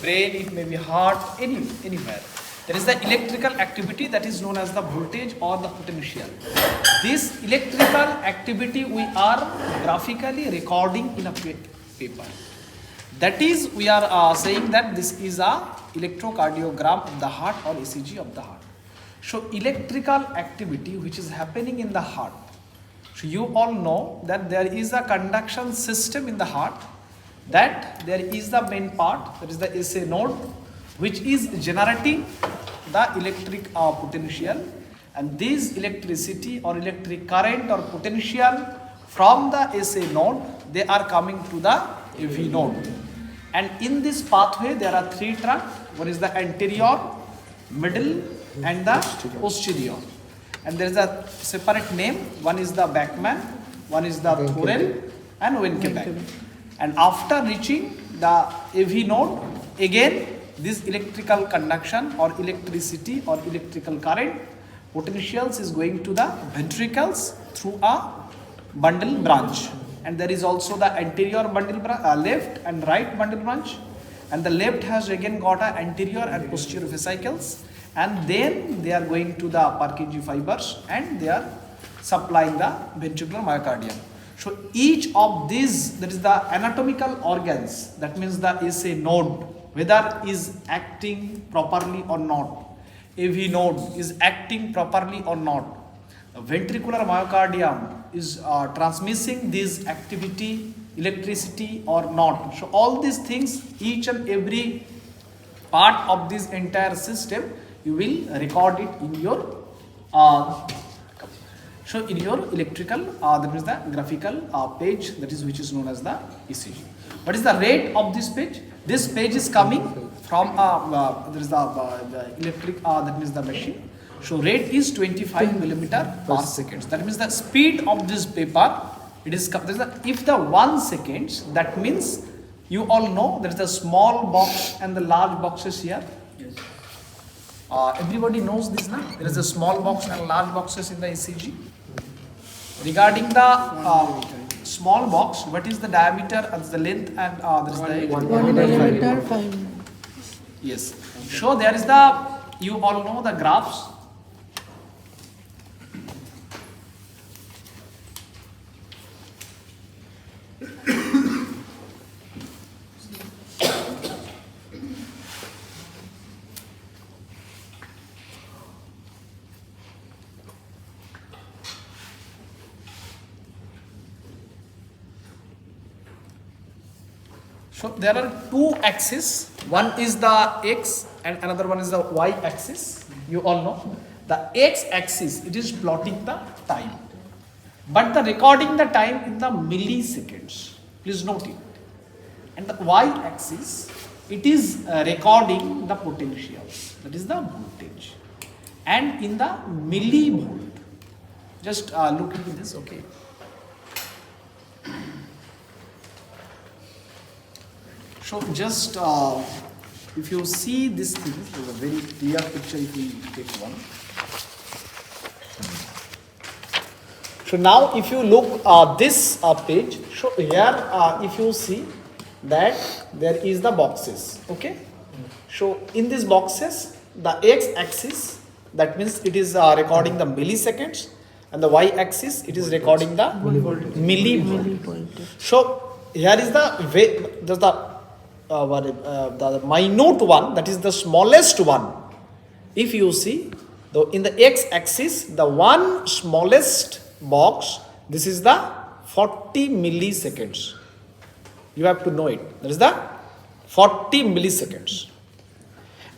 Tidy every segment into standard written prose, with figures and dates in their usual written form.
brain, it may be heart, anywhere. There is the electrical activity that is known as the voltage or the potential. This electrical activity we are graphically recording in a paper. That is, we are saying that this is a electrocardiogram of the heart or ECG of the heart. So electrical activity which is happening in the heart. So you all know that there is a conduction system in the heart, that there is the main part, that is the SA node, which is generating the electric potential, and this electricity or electric current or potential from the SA node, they are coming to the AV node. And in this pathway there are three tracks. One is the anterior, middle and the posterior. And there is a separate name. One is the Bachmann, one is the Thorel and Wenckebach. And after reaching the AV node, again this electrical conduction or electricity or electrical current potentials is going to the ventricles through a bundle branch. And there is also the anterior bundle left and right bundle branch. And the left has again got a anterior and posterior vesicles. And then they are going to the Purkinje fibers and they are supplying the ventricular myocardium. So each of these, that is the anatomical organs, that means the SA node, whether is acting properly or not, AV node is acting properly or not, the ventricular myocardium is transmitting this activity, electricity or not. So all these things, each and every part of this entire system, you will record it in your in your electrical, that means the graphical page, that is which is known as the ECG. What is the rate of this page? This page is coming from there is the electric, that means the machine. So rate is 25 millimeter per second. That means the speed of this paper, it is if the 1 second, that means you all know there is the small box and the large boxes here. Yes. Everybody knows this now. There is a small box and large boxes in the ECG. Regarding the small box, what is the diameter and the length, and there is the 1 millimeter 5. Yes. So there is the, you all know the graphs. So there are two axes. One is the X and another one is the Y axis. You all know. The X axis, it is plotting the time. But the recording the time in the milliseconds. Please note it. And the Y axis, it is recording the potentials. That is the voltage. And in the millivolt. Just look into this, okay. So just if you see this thing, there's a very clear picture if we take one. So now if you look this page, so here if you see that there is the boxes, okay. So in these boxes, the x-axis, that means it is recording the milliseconds, and the y-axis, it is recording the millivolt. So here is the minute one, that is the smallest one. If you see, in the x-axis, the one smallest box, this is the 40 milliseconds. You have to know it. That is the 40 milliseconds.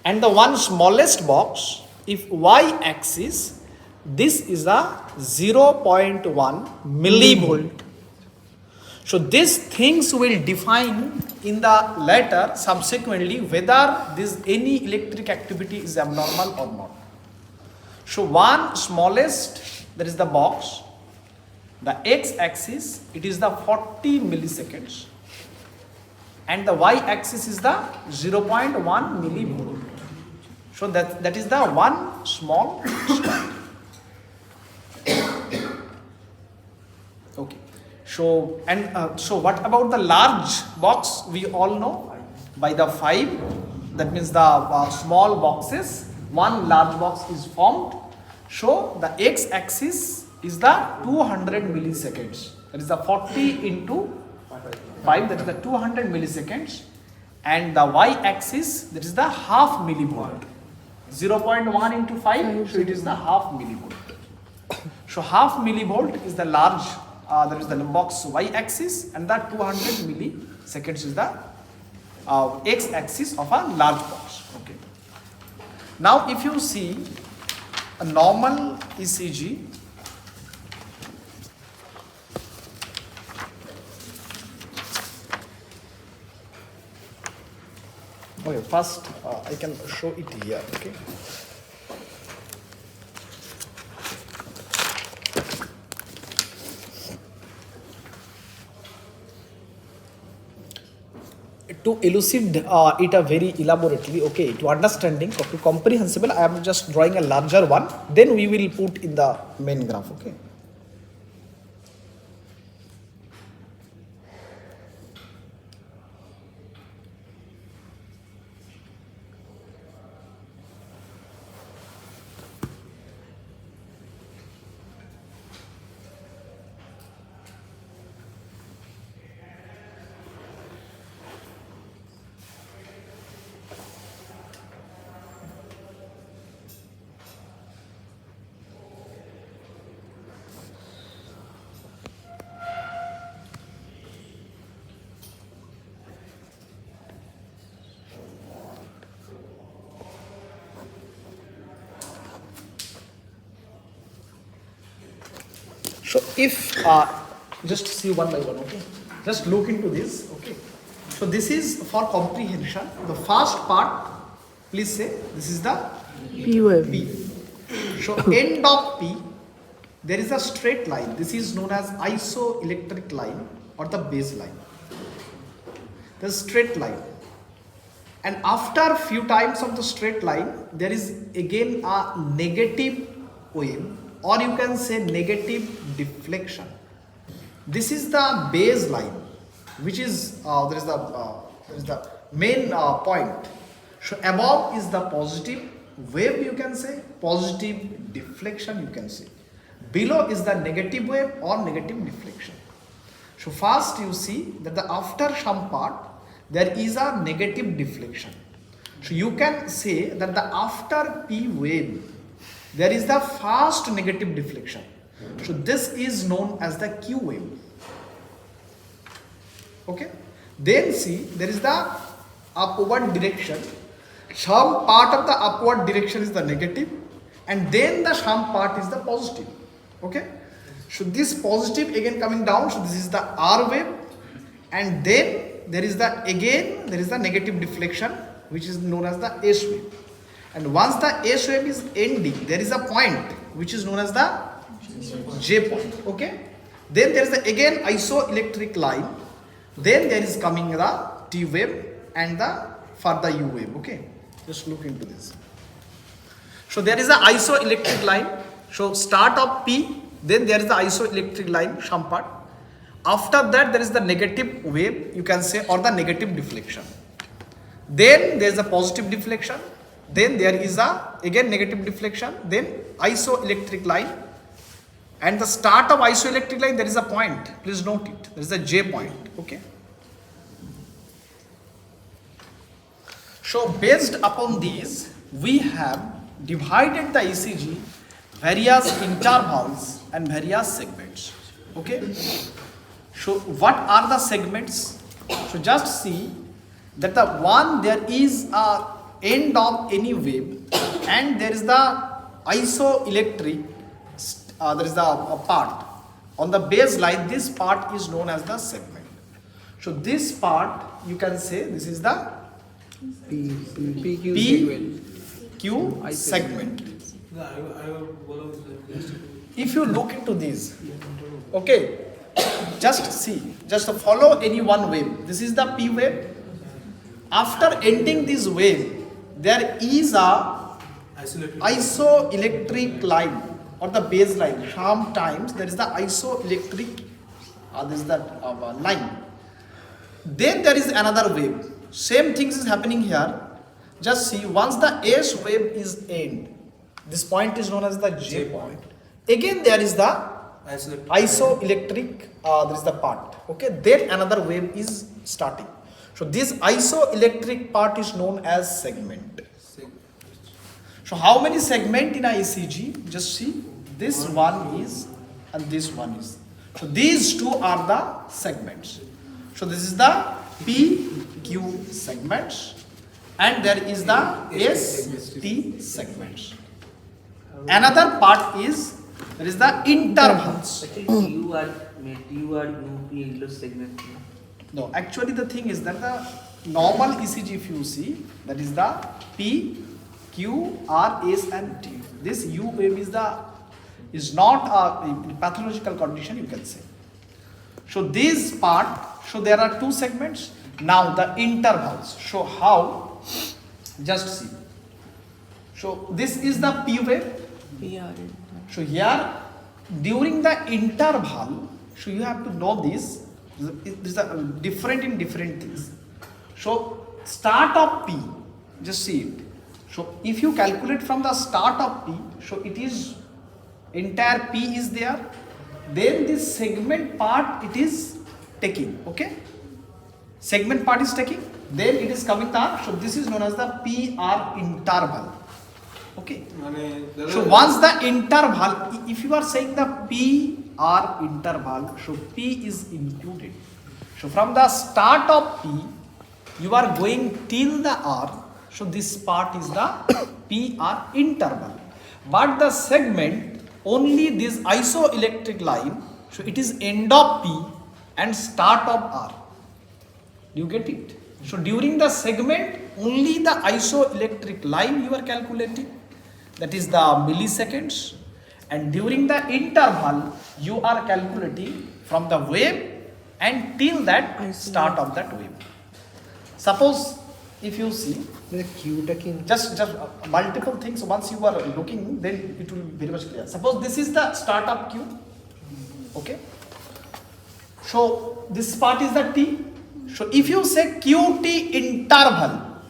And the one smallest box, if y-axis, this is a 0.1 millivolt. So these things will define in the later subsequently whether this any electric activity is abnormal or not. So one smallest, that is the box, the x-axis, it is the 40 milliseconds, and the y-axis is the 0.1 millivolt. So that is the one small step. Okay. So what about the large box? We all know by the 5 that means the small boxes, one large box is formed. So the x-axis is the 200 milliseconds. That is the 40 into 5, that is the 200 milliseconds. And the y-axis, that is the half millivolt. 0.1 into 5, so it is the half millivolt. So half millivolt is the large, that is the box y-axis, and the 200 milliseconds is the x-axis of a large box. Okay. Now if you see a normal ECG, okay, first I can show it here. Okay. To elucidate it a very elaborately, okay, to understanding, to comprehensible, I am just drawing a larger one, then we will put in the main graph, okay. So if, just see one by one, okay. Just look into this, okay. So this is for comprehension. The first part, please say, this is the P wave. P. So end of P, there is a straight line. This is known as isoelectric line or the base line. The straight line. And after few times of the straight line, there is again a negative wave, or you can say negative deflection. This is the base line, which is there is the main point. So above is the positive wave, you can say, positive deflection, you can say. Below is the negative wave or negative deflection. So first you see that the after some part there is a negative deflection. So you can say that the after P wave there is the fast negative deflection. So this is known as the Q wave. Okay. Then see, there is the upward direction. Some part of the upward direction is the negative, and then the some part is the positive. Okay. So this positive again coming down. So this is the R wave, and then there is the again there is the negative deflection, which is known as the S wave. And once the S wave is ending, there is a point which is known as the J point. Okay. Then there is the again isoelectric line. Then there is coming the T wave and the further U wave. Okay. Just look into this. So there is a isoelectric line. So start of P, then there is the isoelectric line, some part. After that there is the negative wave, you can say, or the negative deflection. Then there is a positive deflection. Then there is a again negative deflection. Then isoelectric line. And the start of isoelectric line, there is a point. Please note it. There is a J point. Okay. So based upon these, we have divided the ECG various intervals and various segments. Okay. So what are the segments? So just see that the one there is a end of any wave, and there is the isoelectric. There is the part on the baseline. This part is known as the segment. So this part you can say this is the PQ segment. If you look into these, okay, just see, just follow any one wave. This is the P wave. After ending this wave, there is a isoelectric line or the baseline. Sometimes there is the isoelectric, this is the line. Then there is another wave. Same things is happening here. Just see, once the S wave is end, this point is known as the J point. Again, there is the isoelectric, there is the part. Okay, then another wave is starting. So this isoelectric part is known as segment. So how many segment in a ECG? Just see, this one is and this one is. So these two are the segments. So this is the PQ segments and there is the ST segments. Another part is there is the intervals. Actually, you are UP English segment. No, actually the thing is that the normal ECG if you see, that is the P, Q, R, S and T. This U wave is not a pathological condition, you can say. So this part, so there are two segments. Now the intervals. So how? Just see. So this is the P wave. PR. So here during the interval, so you have to know this. This is different in different things. So start of P, just see it. So if you calculate from the start of P, so it is entire P is there. Then this segment part it is taking. Okay. Segment part is taking. Then it is coming the. So this is known as the PR interval. Okay. So once the interval, if you are saying the PR interval, so P is included. So from the start of P, you are going till the R. So this part is the PR interval. But the segment, only this isoelectric line, so it is end of P and start of R. Do you get it? So during the segment, only the isoelectric line you are calculating. That is the milliseconds, and during the interval you are calculating from the wave and till that start of that wave. Suppose if you see just multiple things, once you are looking then it will be very much clear. Suppose this is the start of Q. Okay, so this part is the T. So if you say QT interval,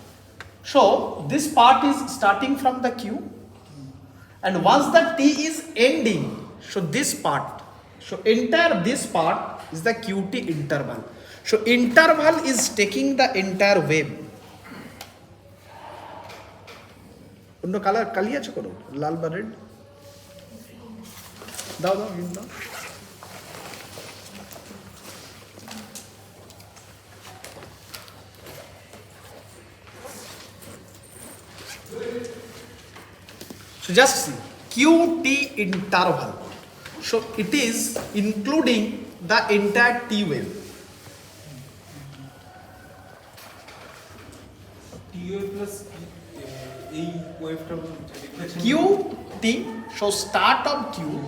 so this part is starting from the Q. And once the T is ending, so this part, so entire this part is the QT interval. So interval is taking the entire wave. Unno color kali ache kono lal ba red dao green dao. So just see QT interval. So it is including the entire T wave. T wave plus wave QT, so start of Q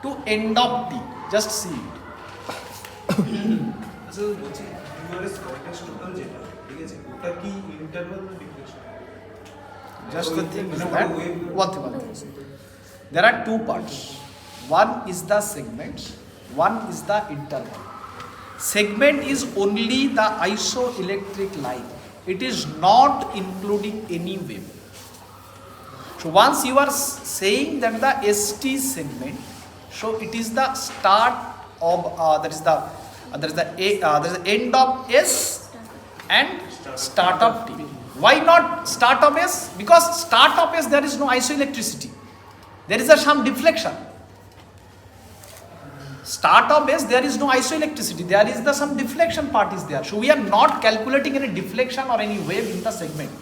to end of T. Just see it. আচ্ছা বলছি URS context total যেটা ঠিক আছে ওটা কি interval না deflection? Just the thing is that one thing. There are two parts. One is the segments, one is the interval. Segment is only the isoelectric line. It is not including any wave. So once you are saying that the ST segment, so it is the start of there is the end of S and start of T. Why not start of S? Because start of S there is no isoelectricity. There is some deflection. Start of S there is no isoelectricity. There is some deflection part is there. So we are not calculating any deflection or any wave in the segment.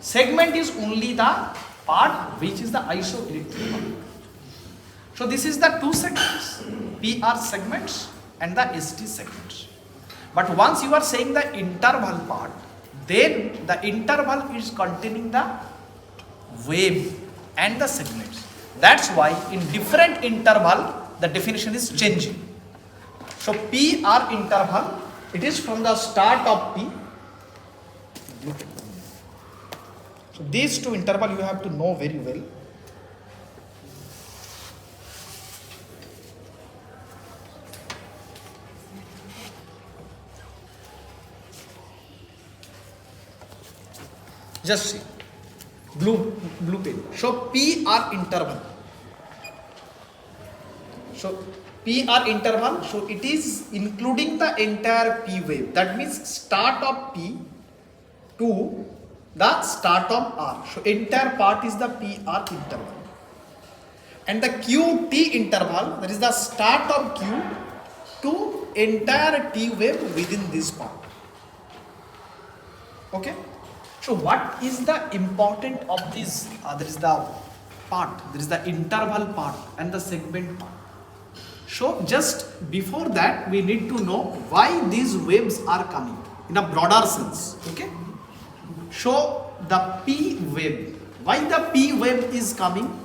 Segment is only the part which is the isoelectric part. So this is the two segments, PR segments and the ST segments. But once you are saying the interval part, then the interval is containing the wave and the segments. That's why in different interval the definition is changing. So PR interval, it is from the start of P. Look at them. So these two interval you have to know very well. Just see. Blue pen. So PR interval. So PR interval, so it is including the entire P wave. That means start of P to the start of R. So entire part is the PR interval. And the QT interval, that is the start of Q to entire T wave within this part. Okay? So what is the important of this? There is the part, there is the interval part and the segment part. So just before that, we need to know why these waves are coming in a broader sense. Okay? So the P wave, why the P wave is coming?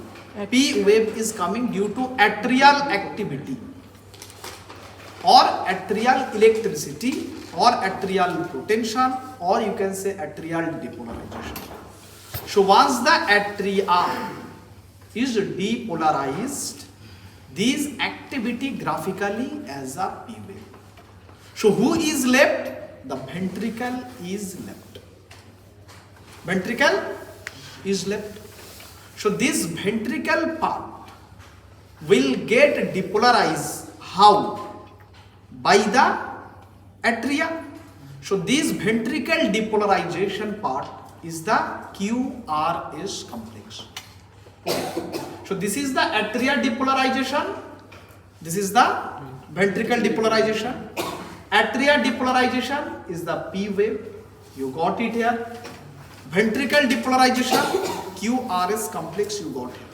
P wave is coming due to atrial activity or atrial electricity or atrial potential, or you can say atrial depolarization. So once the atria is depolarized, this activity graphically as a P wave. So who is left? The ventricle is left. Ventricle is left. So this ventricle part will get depolarized. How? By the atria. So this ventricle depolarization part is the QRS complex. So this is the atria depolarization. This is the ventricle depolarization. Atria depolarization is the P wave. You got it here. Ventricle depolarization, QRS complex, you got here.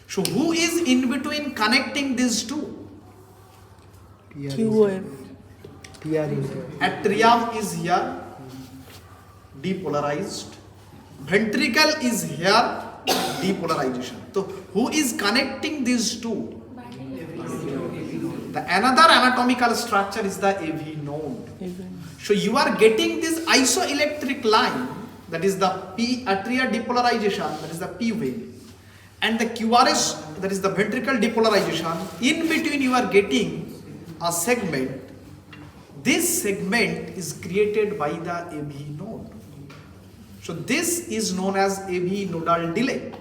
So who is in between connecting these two? Q wave. Atrium is here, depolarized. Ventricle is here, depolarization. So who is connecting these two? The another anatomical structure is the AV node. So you are getting this isoelectric line, that is the P atria depolarization, that is the P wave, and the QRS, that is the ventricle depolarization. In between you are getting a segment. This segment is created by the AV node. So this is known as AV nodal delay.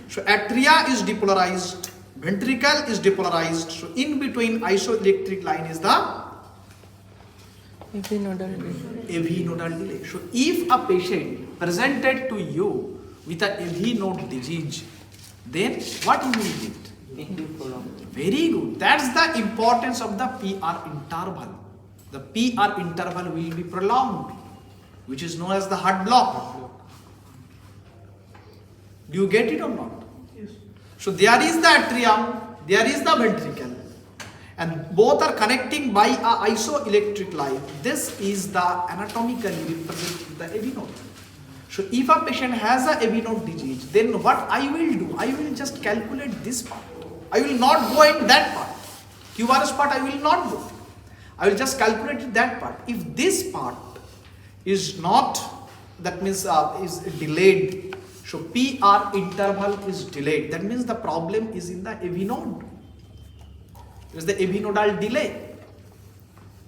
So atria is depolarized, ventricle is depolarized. So in between isoelectric line is the AV nodal delay. AV nodal delay. So if a patient presented to you with a AV node disease, then what you will get? Very good. That's the importance of the PR interval. The PR interval will be prolonged, which is known as the heart block. Do you get it or not? Yes. So there is the atrium, there is the ventricle, and both are connecting by a isoelectric line. This is the anatomically represented the AV node. So if a patient has a AV node disease, then what I will do? I will just calculate this part. I will not go in that part. QRS part I will not go. I will just calculate that part. If this part is not, that means is delayed, so PR interval is delayed. That means the problem is in the AV node. It is the AV nodal delay.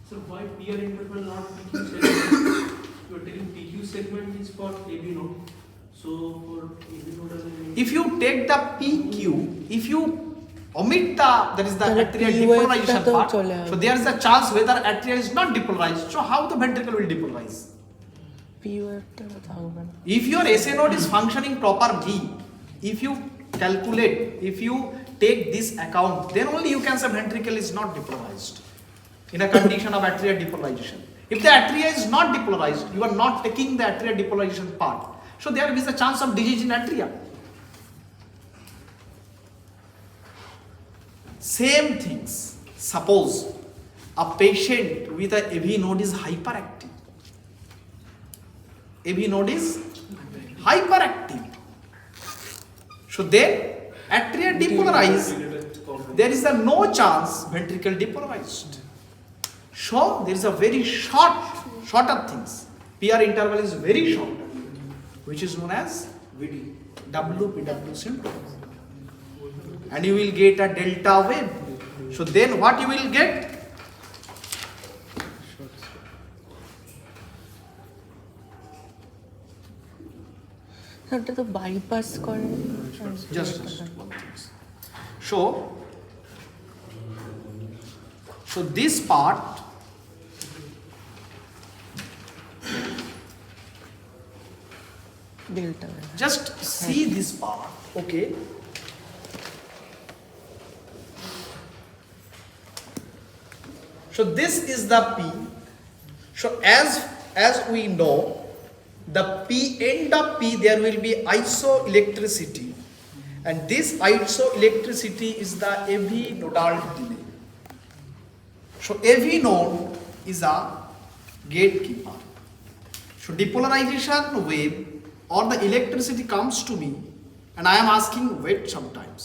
So why PR interval not PQ segment? You are telling PQ segment is for AV node. So for AV node, If you take the PQ, if you omit the, that is the Then atrial P wave depolarization ta part, to chale so there is a chance whether atria is not depolarized. So how the ventricle will depolarize? P wave ta thangana. If your SA node is functioning properly, if you calculate, if you take this account, then only you can say ventricle is not depolarized in a condition of atria depolarization. If the atria is not depolarized, you are not taking the atria depolarization part. So there is a chance of disease in atria. Same things. Suppose a patient with a AV node is hyperactive. AV node is hyperactive. So then atria depolarized. There is a no chance ventricle depolarized. So there is a very shorter things. PR interval is very short, which is known as WPW syndrome. And you will get a delta wave. So then what you will get? ওটা তো bypass করে Just one thing. So this part delta just see this part, okay? So this is the P. So as we know, the P end of P there will be isoelectricity, and this isoelectricity is the AV nodal delay. So AV node is a gatekeeper. So depolarization wave or the electricity comes to me and I am asking wait sometimes.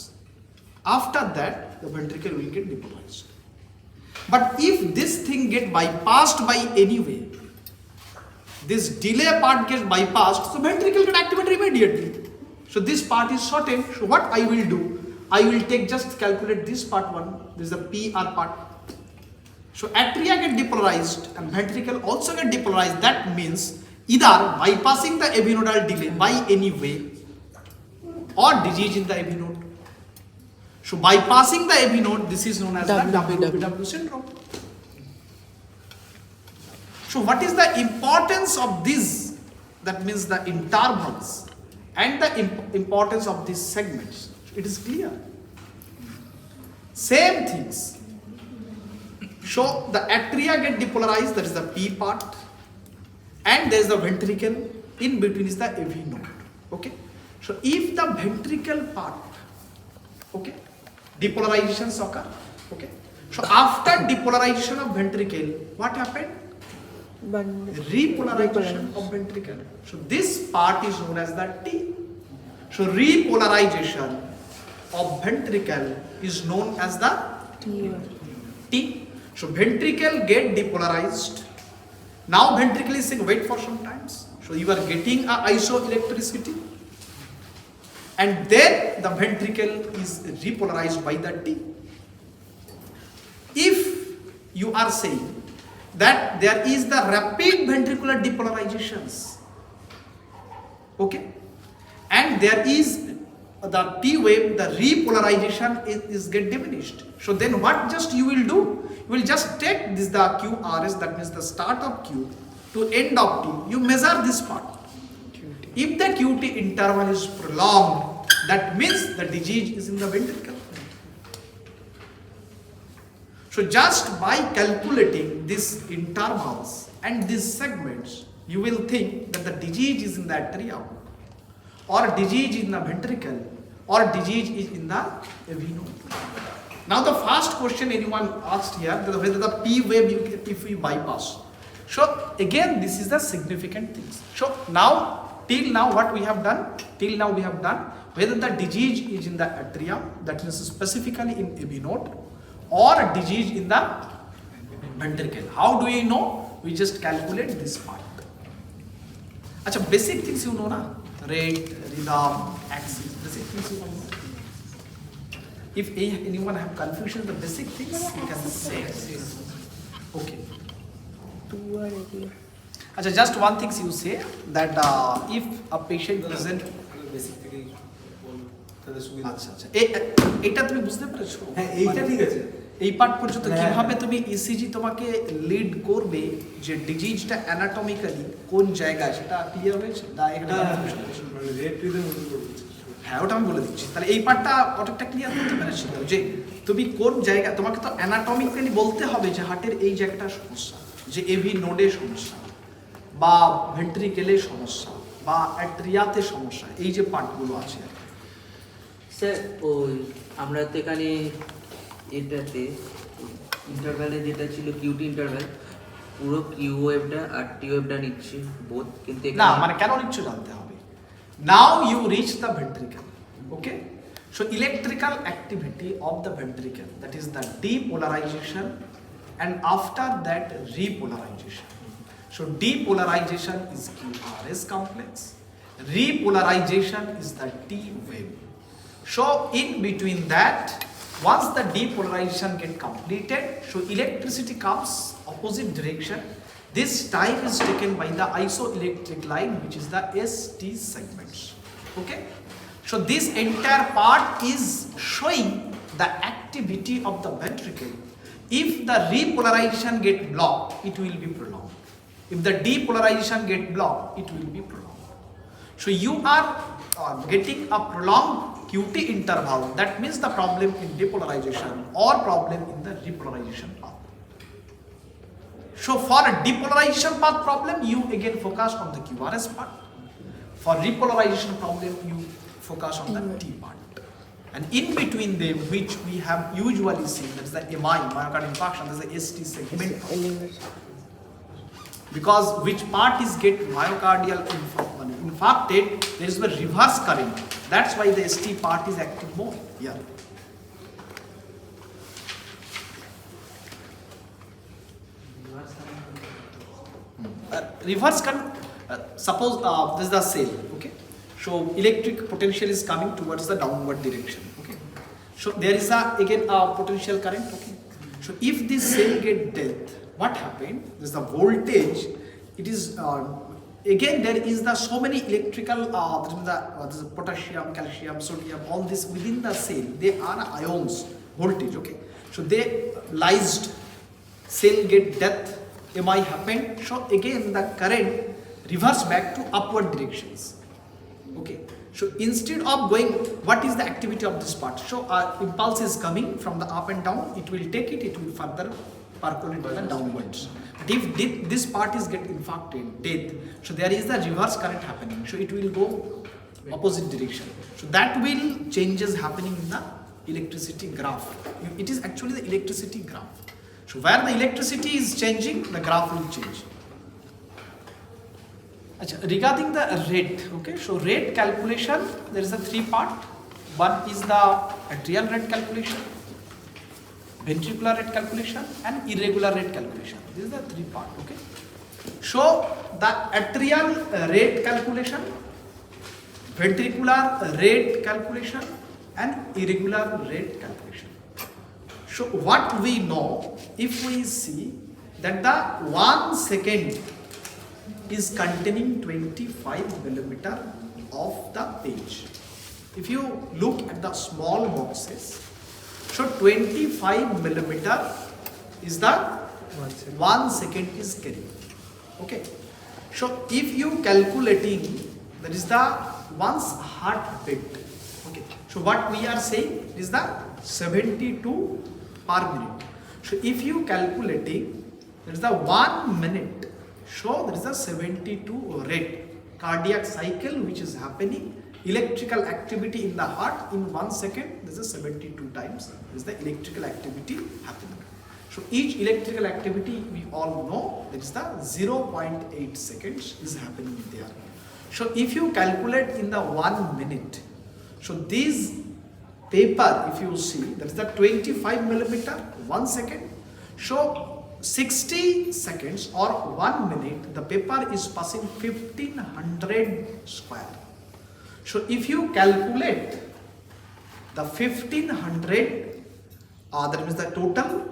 After that the ventricle will get depolarized. But if this thing get bypassed by any way, this delay part gets bypassed, so ventricle get activated immediately. So this part is shortened. So what I will do, I will take just calculate this part one. This is the PR part. So atria get depolarized and ventricle also get depolarized. That means either bypassing the AV nodal delay by any way or disease in the AV node. So bypassing the AV node, this is known as the WPW syndrome. So what is the importance of this? That means the intervals and the importance of these segments. It is clear. Same things. So the atria get depolarized, that is the P part, and there is the ventricle. In between is the AV node. Okay. So if the ventricle part, okay, depolarizations occur. Okay. So after depolarization of ventricle, what happened? Repolarization of ventricle. So this part is known as the T. So repolarization of ventricle is known as the T. So ventricle get depolarized. Now ventricle is saying wait for some times. So you are getting a isoelectricity, and then the ventricle is repolarized by the T. If you are saying that there is the rapid ventricular depolarizations, okay, and there is the T wave, the repolarization is get diminished. So then what just you will do? You will just take this the QRS, that means the start of Q to end of T. You measure this part. If the QT interval is prolonged, that means the disease is in the ventricle. So just by calculating these intervals and these segments, you will think that the disease is in the atrium, or disease is in the ventricle, or disease is in the AV node. Now the first question anyone asked here, whether the P wave if we bypass. So again this is the significant things. So now till now what we have done? Till now we have done whether the disease is in the atrium, that is specifically in AV node, or disease in the ventricle. How do we know? We just calculate this part. Acha, basic things you know na? Rate, rhythm, axis, basic things you know. If anyone have confusion, the basic things you can say. Okay. Acha, just one thing you say that if a patient present. Basic থেকেই তাহলে সুবিধা। আচ্ছা আচ্ছা, এটা তুমি বুঝতে পেরেছো? হ্যাঁ এইটা ঠিক আছে। এই পার্ট পর্যন্ত কিভাবে তুমি ইসিজি তোমাকে লিড করবে যে ডিজিজটা অ্যানাটমিক্যালি কোন জায়গায় সেটা ক্লিয়ার হয়েছে? হ্যাঁ ওটা আমি বলে দিচ্ছি। তাহলে এই পার্টটা অনেকটা ক্লিয়ার করতে পেরেছি তো, যে তুমি কোন জায়গা, তোমাকে তো অ্যানাটমিক্যালি বলতে হবে যে হার্টের এই জায়গাটা সমস্যা, যে এভি নোডে সমস্যা বা ভেন্ট্রিকেলে সমস্যা বা অ্যাট্রিয়াতে সমস্যা, এই যে পার্টগুলো আছে। স্যার ওই আমরা তো এখানে এটাতে ইন্টারভ্যালে যেটা ছিল কিউটি ইন্টারভ্যাল, পুরো কিউ ওয়েভটা আর টি ওয়েভটা নিচ্ছি বোথ, কিন্তু না মানে কেন নিচ্ছ জানতে হবে। Now you reach the ventricle, okay. So electrical activity of the ventricle, that is the depolarization, and after that repolarization. So depolarization is QRS complex, repolarization is the T wave. So in between that, once the depolarization get completed, so electricity comes opposite direction. This time is taken by the isoelectric line, which is the ST segments. Okay, so this entire part is showing the activity of the ventricle. If the repolarization get blocked, it will be prolonged. If the depolarization get blocked, it will be prolonged. So you are getting a prolonged QT interval. That means the problem in depolarization or problem in the repolarization path. So for a depolarization path problem, you again focus on the QRS part. For repolarization problem, you focus on the T part. And in between them, which we have usually seen, that is the MI, myocardial infarction, that is the ST segment. Because which part is get myocardial infarcted, there is a reverse current. That's why the ST part is active more here. Reverse current, suppose this is the cell, okay? So electric potential is coming towards the downward direction, okay? So there is again a potential current, okay? So if this cell get death, what happened? There is the voltage. It is again there is the so many electrical the potassium, calcium, sodium, all this within the cell. They are ions, voltage, okay? So they lysed, cell get death, MI happened. So again the current reverse back to upward directions. Okay, so instead of going, what is the activity of this part? So impulse is coming from the up and down, it will take it, it will further percolate the downwards. But if this part is get infarcted, death, so there is the reverse current happening, so it will go opposite direction. So that will changes happening in the electricity graph. It is actually the electricity graph. So where the electricity is changing, the graph will change. Regarding the rate, okay, so rate calculation, there is a three part. One is the atrial rate calculation, ventricular rate calculation, and irregular rate calculation. This is the three part, okay. So the atrial rate calculation, ventricular rate calculation, and irregular rate calculation. So what we know, if we see that the 1 second is containing 25 millimeter of the page. If you look at the small boxes, so 25 millimeter is the 1 second is carrying. Okay. So if you calculating, that is the one's heartbeat. Okay. So what we are saying is the 72 per minute. So if you calculating, that is the 1 minute. So there is a 72 rate cardiac cycle which is happening, electrical activity in the heart in 1 second. There is a 72 times. There is the electrical activity happening. So each electrical activity we all know, that is the 0.8 seconds is happening there. So if you calculate in the 1 minute, so this paper, if you see, that is the 25 millimeter 1 second. So 60 seconds or 1 minute, the paper is passing 1500 square. So if you calculate the 1500, that means the total,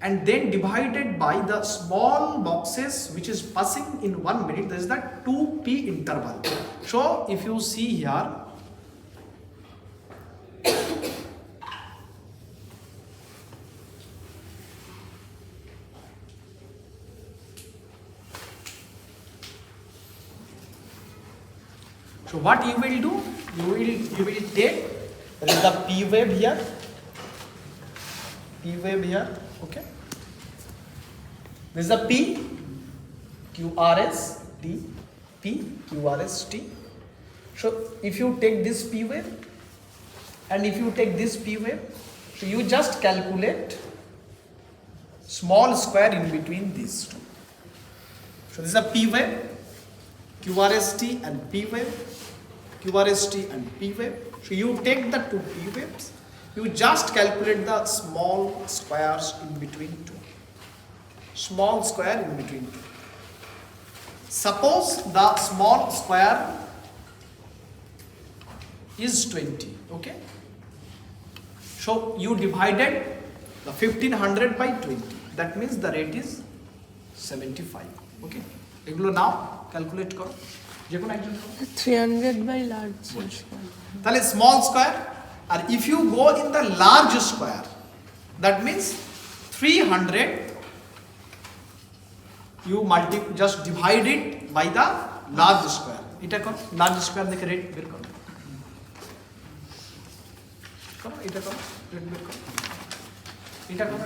and then divided by the small boxes which is passing in 1 minute, there is the 2p interval. So if you see here, so what you will do, you will take, there is the P wave here, okay. This is the P, QRS, T, P, QRS, T. So if you take this P wave and if you take this P wave, so you just calculate small square in between these two. So this is a P wave, QRST and P wave, QRST and P wave. So you take the two P waves, you just calculate the small squares in between two. Small square in between two. Suppose the small square is 20, okay? So you divided the 1500 by 20. That means the rate is 75, okay? Now calculate karo. যে কোনো একজন 300 by large. তাহলে small square, আর if you go in the large square that means 300 you just divide it by the large square. এটা করো, large square দেখে rate বের করো, এটা করো, রেট বের করো, এটা করো,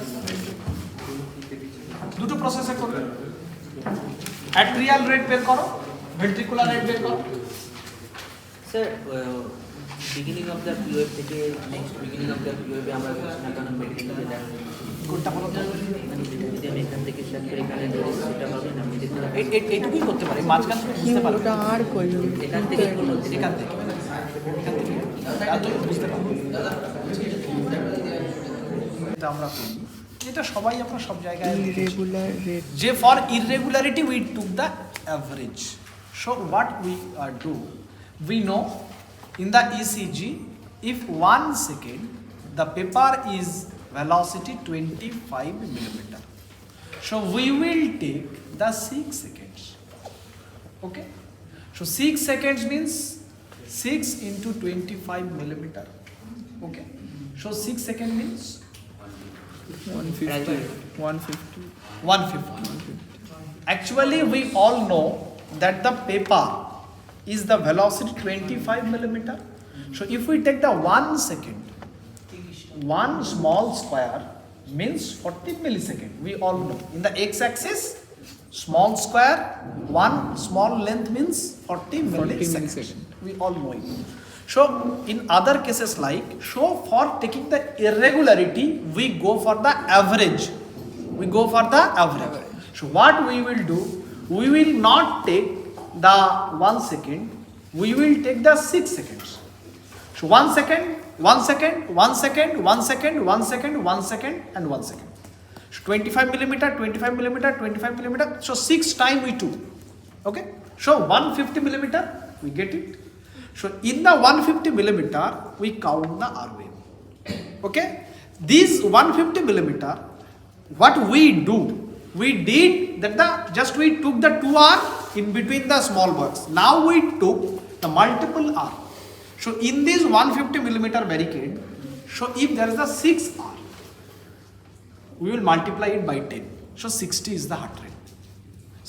দুটো প্রসেসে করবে। অ্যাট্রিয়াল রেট বের করো, ভেন্ট্রিকুলার রেট বের করো। Sir beginning of the POF থেকে নেক্সট বিগিনিং অফ দ্য পিওএফে আমরা বলছি না, কারণ মেডিকেল যেটা কোনটা বলো তো? মানে যদি আমি এখান থেকে স্টার্ট করে এখানে ধরে সেটা হবে না মেডিকেল এইটুকুই করতে পারে, মাঝখান থেকে বুঝতে পারবে। ওটা আর করবে। এখান থেকে করবো এখান থেকে এত বুঝতে পারবো। এটা আমরা করি, এটা সবাই আমরা সব জায়গায় দেখেছি। Irregular rate. যে for irregularity we took the average. So what we do, we know in the ECG if 1 second the paper is velocity 25 millimeter, so we will take the 6 seconds. Okay, so 6 seconds means 6 into 25 millimeter. Okay, so 6 seconds means 150. Actually, we all know that the paper is the velocity 25 millimeter. So if we take the 1 second, one small square means 40 millisecond. We all know. In the x-axis, small square, one small length means 40 milliseconds. We all know it. So in other cases like, so for taking the irregularity, we go for the average. We go for the average. So what we will do, we will not take the 1 second, we will take the 6 seconds. So 1 second, 1 second, 1 second, 1 second, 1 second, 1 second, and 1 second. So 25 millimeter, 25 millimeter, 25 millimeter. So 6 times we took. Okay. So 150 millimeter, we get it. So in the 150 millimeter, we count the R wave. Okay. These 150 millimeter, what we do, we did that we took the 2R in between the small box. Now we took the multiple R. So in this 150 millimeter barricade, so if there is a 6R, we will multiply it by 10. So 60 is the heart rate.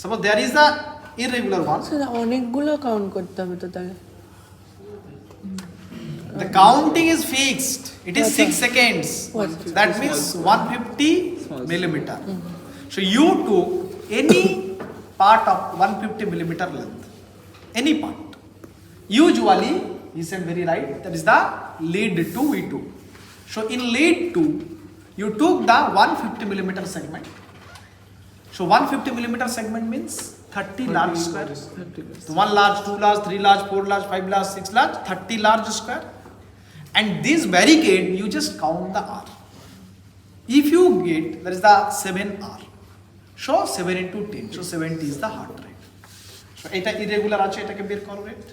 Suppose there is the irregular one. Sir অনেকগুলো count করতে হবে তো তাহলে। The counting is fixed. It is 6 seconds. What? That means 150 millimeter. So you took any part of 150 millimeter length. Any part. Usually, he said very right, that is the lead 2 we took. So in lead 2, you took the 150 millimeter segment. So 150 millimeter segment means 30 large square. So 1 large, 2 large, 3 large, 4 large, 5 large, 6 large, 30 large square. And this barricade, you just count the R. If you get, that is the 7R. So 7 into 10. So 70 is the heart rate. So এটা irregular আছে, এটাকে বের করো rate.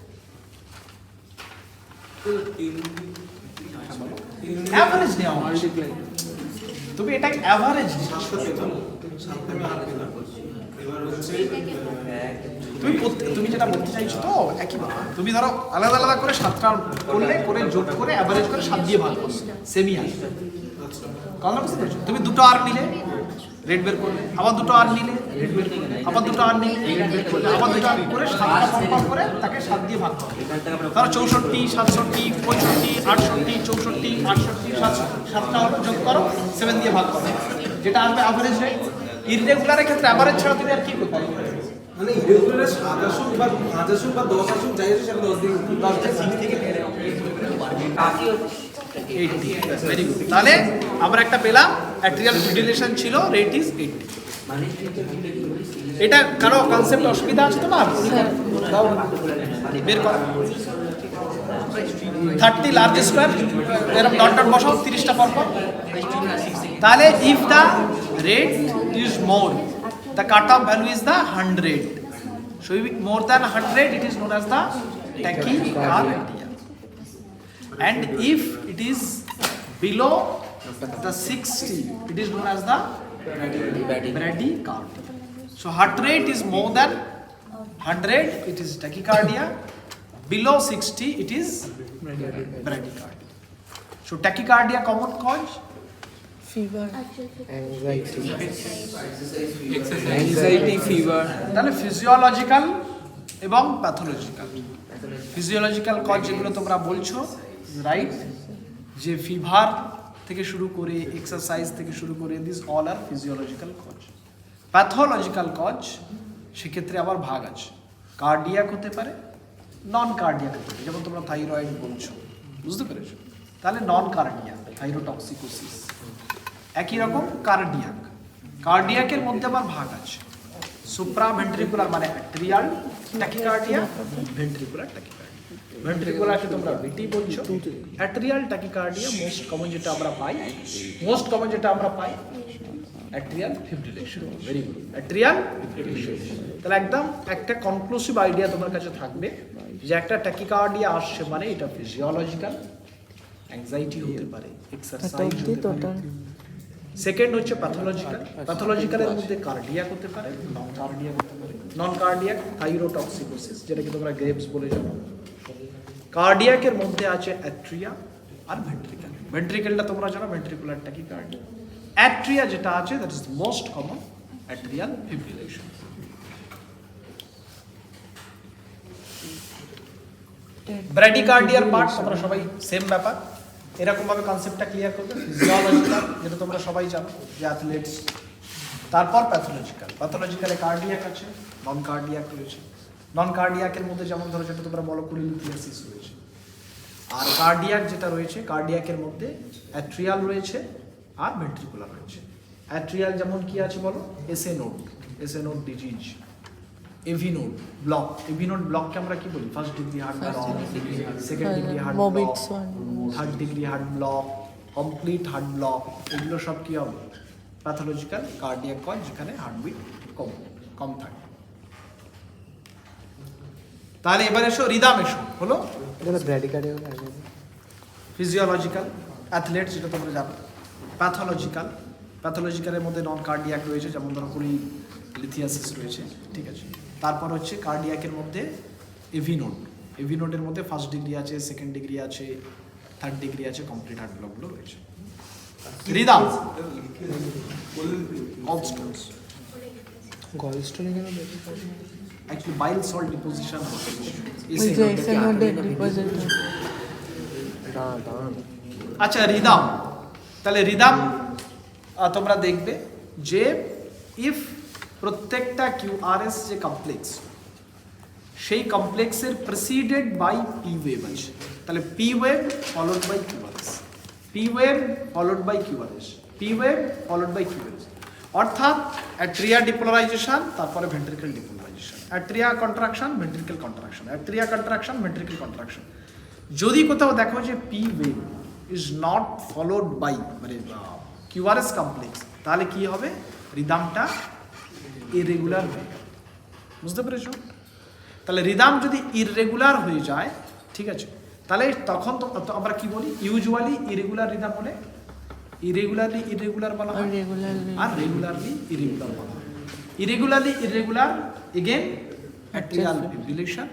Average নেওয়া হচ্ছে। তুমি এটা average তুমি যেটা বলতে চাইছো তো একই ব্যাপার। তুমি ধরো আলাদা আলাদা করে 7টা করলে করে যোগ করে অ্যাভারেজ করে 7 দিয়ে ভাগ করছো, সেমি আসবে। কথা বুঝতে পেরেছো? তুমি দুটো আর নিলে রেট বের করলে, আবার দুটো আর নিলে রেট বের করলে, আবার দুটো আর নিলে রেট বের করলে, আবার দুটো আর করে 7টা কম্পাউন্ড করে তাকে 7 দিয়ে ভাগ করো। ধরো 64, 67, 65, 68, 64, 68, 7টা যোগ করো, 7 দিয়ে ভাগ করো, যেটা আসবে অ্যাভারেজ রেট। ইররেগুলারের ক্ষেত্রে অ্যাভারেজ ছাড়া তুমি আর কি করতে পারবে? মানে ইরেগুলারে 7 আসুক বা 5 আসুক বা 10 আসুক, যাই আসুক সেটা 10 দিয়ে 10 থেকে বাকি হচ্ছে 80। Very good. তাহলে আমরা একটা পেলাম, অ্যাট্রিয়াল ফিব্রিলেশন ছিল, রেট ইজ 80। মানে এটা কারো কনসেপ্ট অসুবিধা আছে তোমার? দাও বের করো। 30 লার্জ স্কোয়ার, এরকম ডট ডট বসাও 30টা পর পর। তাহলে if the rate is more, the cutoff value is the 100. So if more than 100, it is known as the tachycardia. And if it is below the 60, it is known as the bradycardia. So heart rate is more than 100 it is tachycardia, below 60 it is bradycardia. So tachycardia common cause, fever, anxiety, fever. তাহলে physiological এবং pathological. Physiological cause যেগুলো তোমরা বলছো right, যে fever থেকে শুরু করে exercise থেকে শুরু করে this all are physiological cause. Pathological cause সেক্ষেত্রে আবার ভাগ আছে, কার্ডিয়াক হতে পারে, নন কার্ডিয়াক হতে পারে, যেমন তোমরা থাইরয়েড বলছো, বুঝতে পেরেছো? তাহলে নন কার্ডিয়াক থাইরোটক্সিকোসিস। একই রকম কার্ডিয়াক, কার্ডিয়াকের মধ্যে আবার ভাগ আছে, সুপ্রা ভেন্ট্রিকুলার মানে অ্যাট্রিয়াল ট্যাকিকার্ডিয়া, ভেন্ট্রিকুলার ট্যাকিকার্ডিয়া। ভেন্ট্রিকুলারকে তোমরা ভিটি বলছো, অ্যাট্রিয়াল ট্যাকিকার্ডিয়া মোস্ট কমন যেটা আমরা পাই, atrial fibrillation. Very good, atrial fibrillation. তাহলে একদম একটা কনক্লুসিভ আইডিয়া তোমার কাছে থাকবে যে একটা ট্যাকিকার্ডিয়া আসছে মানে এটা ফিজিওলজিক্যাল, অ্যাংজাইটি হতে পারে, এক্সারসাইজ হতে পারে। সেকেন্ড হচ্ছে প্যাথোলজিক্যাল, প্যাথোলজিক্যালের মধ্যে কার্ডিয়াক হতে পারে, নন কার্ডিয়াক হতে পারে। নন কার্ডিয়াক থাইরোটক্সিকোসিস, যেটাকে তোমরা গ্রেভস বলে জানো। কার্ডিয়াকের মধ্যে আছে অ্যাট্রিয়া আর ভেন্ট্রিকেল। ভেন্ট্রিকেলটা তোমরা জানো, ভেন্ট্রিকুলার ট্যাকিকার্ডিয়া। অ্যাট্রিয়া যেটা আছে that is most common, atrial fibrillation. ব্র্যাডিকার্ডিয়ার পার্ট তোমরা সবাই সেম ব্যাপার, এরকম ভাবে কনসেপ্টটা ক্লিয়ার করবে। ফিজিওলজিক্যাল যেটা তোমরা সবাই জানো যে অ্যাথলেটস, তারপর প্যাথোলজিক্যাল। প্যাথোলজিক্যালে কার্ডিয়াক আছে, নন কার্ডিয়াক রয়েছে। নন কার্ডিয়াকের মধ্যে যেমন ধরো যেটা তোমরা বলো কুলিলিথিয়াসিস রয়েছে। আর কার্ডিয়াক যেটা রয়েছে, কার্ডিয়াকের মধ্যে অ্যাট্রিয়াল রয়েছে আর ভেন্ট্রিকুলার রয়েছে। অ্যাট্রিয়াল যেমন কি আছে বলো, SA node disease, AV node block. AV node ব্লককে আমরা কি বলি? First degree heart block, second degree heart block, Mobitz one, third degree heart block, complete heart block. এগুলো সব কি হবে? প্যাথোলজিক্যাল কার্ডিয়াক কজ, যেখানে হার্টবিট কম থাকে। তাহলে এবার এসো রিদাম, এসো হলো ফিজিওলজিক্যাল অ্যাথলেট যেটা তোমরা জানো। প্যাথোলজিক্যালের মধ্যে নন কার্ডিয়াক রয়েছে, যেমন ধরো লিথিয়াসিস রয়েছে, ঠিক আছে। তারপর হচ্ছে কার্ডিয়াকের মধ্যে এভি নোডের মধ্যে ফার্স্ট ডিগ্রি আছে, সেকেন্ড ডিগ্রি আছে, থার্ড ডিগ্রি আছে, কমপ্লিট হার্ট ব্লকগুলো রয়েছে। রিদাম গলস্টোনস, গলস্টোনে কেন অ্যাকচুয়ালি বাইল সল্ট ডিপোজিশন হচ্ছে ওই যে এসে নোডে ডিপোজিট। আচ্ছা রিদাম, তাহলে রিদাম তোমরা দেখবে যে ইফ প্রত্যেকটা কিউআরএস যে কমপ্লেক্স, সেই কমপ্লেক্সের প্রেসিডেড বাই পি ওয়েভ আছে, তাহলে P wave followed by QRS, P wave followed by QRS, P wave followed by QRS. অর্থাৎ অ্যাট্রিয়া ডিপোলারাইজেশন, তারপরে ventricle depolarisation, atria contraction, ventricle contraction, atria contraction, ventricle contraction. যদি কোথাও দেখো যে P wave is not followed by মানে QRS complex, তাহলে কি হবে? রিদামটা ইরেগুলার হয়ে যাবে। বুঝতে পেরেছো? তাহলে রিদাম যদি ইরেগুলার হয়ে যায়, ঠিক আছে, তাহলে তখন তো আমরা কি বলি? ইউজুয়ালি ইরেগুলার রিদাম হলে ইরেগুলারলি ইরেগুলার বলা হয়, আর রেগুলারলি ইরেগুলার বলা হয়। Irregularly irregular again atrial fibrillation,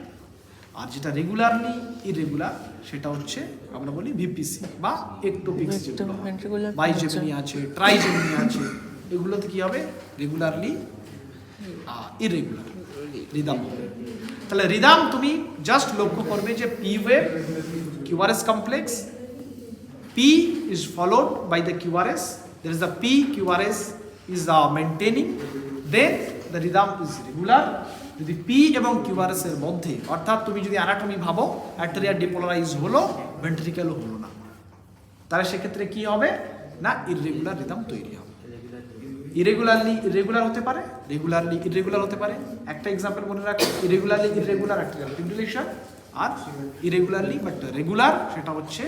আর যেটা রেগুলারলি ইরেগুলার সেটা হচ্ছে আমরা বলি ভিপিসি বা একটোপিক, বাইজেমিনি আছে, ট্রাইজেমিনি আছে, এগুলোতে কি হবে? রেগুলারলি ইরেগুলার রিদাম হবে। তাহলে রিদাম তুমি জাস্ট লক্ষ্য করবে যে P wave QRS complex, P is followed by the QRS. There is the P QRS is maintaining. Then the rhythm is regular. যদি P এবং QRS এর মধ্যে, অর্থাৎ তুমি যদি অ্যানাটমি ভাবো, অ্যাট্রিয়া ডিপোলারাইজ হলো, ভেন্ট্রিকেল হলো না, তাহলে সেক্ষেত্রে কি হবে না? ইররেগুলার রিদম তৈরি হবে। ইরেগুলারলি ইরেগুলার হতে পারে, রেগুলারলি ইরেগুলার হতে পারে। একটা এক্সাম্পল মনে রাখো, ইরেগুলারলি ইরেগুলার অ্যাট্রিয়াল ফিব্রিলেশন, আর ইরেগুলারলি বাট রেগুলার সেটা হচ্ছে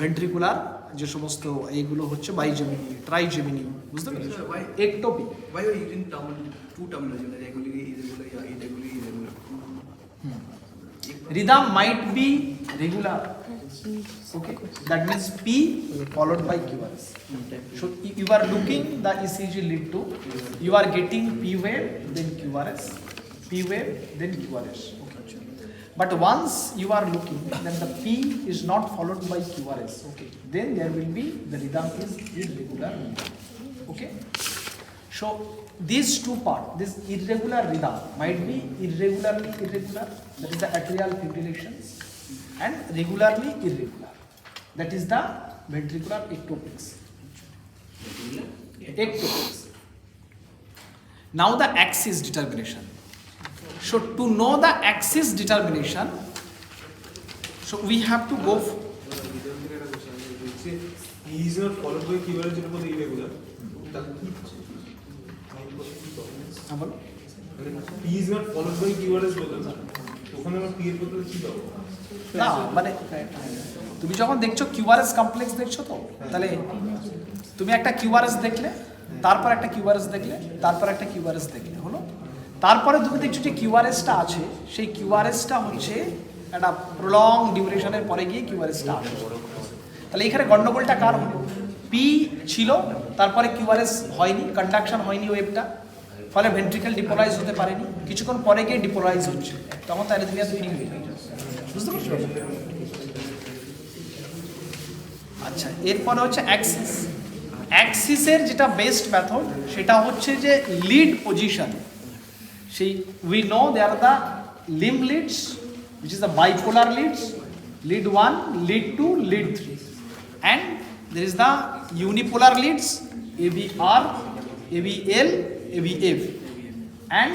ভেন্ট্রিকুলার, যে সমস্ত এইগুলো হচ্ছে বাইজেমিনি, ট্রাইজেমিনি। বুঝতে পেরেছো? Ectopic. Why are you using two terminology, regularly, irregular, irregularly, irregular? Rhythm might be regular. Okay, that means P followed by QRS. So you are looking the ECG lead to, you are getting P wave, then QRS, P wave, then QRS. Okay. But once you are looking, then the P is not followed by QRS. Okay. Then there will be the rhythm is irregular rhythm. Okay. So these two parts, this irregular rhythm might be irregularly irregular, that is the atrial fibrillations, and regularly irregular, that is the ventricular ectopics. Ectopics. Now the axis determination. So to know the axis determination, so we have to go. He is not followed by QRS যেটা বলে irregular. P is not followed by QRS বলে না। ওখানে আমরা P এর বদলে কি পাবো? না মানে তুমি যখন দেখছো কিউআরএস কমপ্লেক্স দেখছো তো তাহলে তুমি একটা কিউআরএস দেখলে তারপর একটা কিউআরএস দেখলে তারপর একটা কিউআরএস দেখলে হলো তারপরে তুমি দেখছো যে কিউআরএসটা আছে সেই কিউআরএসটা হচ্ছে একটা প্রলং ডিউরেশনের পরে গিয়ে কিউআরএসটা আসে তাহলে এখানে গন্ডগোলটা কার হলো পি ছিল তারপরে কিউআরএস হয়নি কন্ডাকশন হয়নি ওয়েভটা ফলে ভেন্ট্রিকেল ডিপোলাইজ হতে পারেনি কিছুক্ষণ পরে গিয়ে ডিপোলাইজ হচ্ছে তখন তার অ্যারিথমিয়া তৈরি হয়ে যায় বুঝতে পারছো আচ্ছা এরপরে হচ্ছে অ্যাক্সিস অ্যাক্সিসের যেটা বেস্ট মেথড সেটা হচ্ছে যে লিড পজিশন সেই we know they are the limb leads which is the bipolar leads lead 1 lead 2 lead 3 and there is the unipolar leads AVR AVL AVF and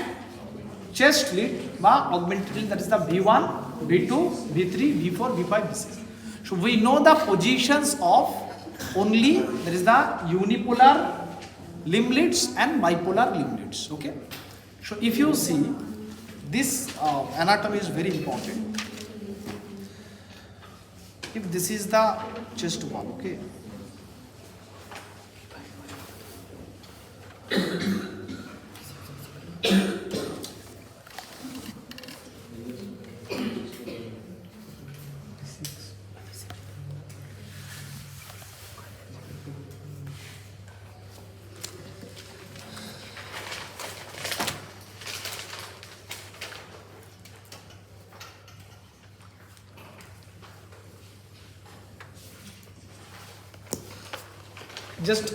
chest lead বা augmented lead that is the V1 V2 V3 V4 V5 V6 so we know the positions of only there is the unipolar limb leads and bipolar limb leads okay so if you see this anatomy is very important if this is the chest wall okay just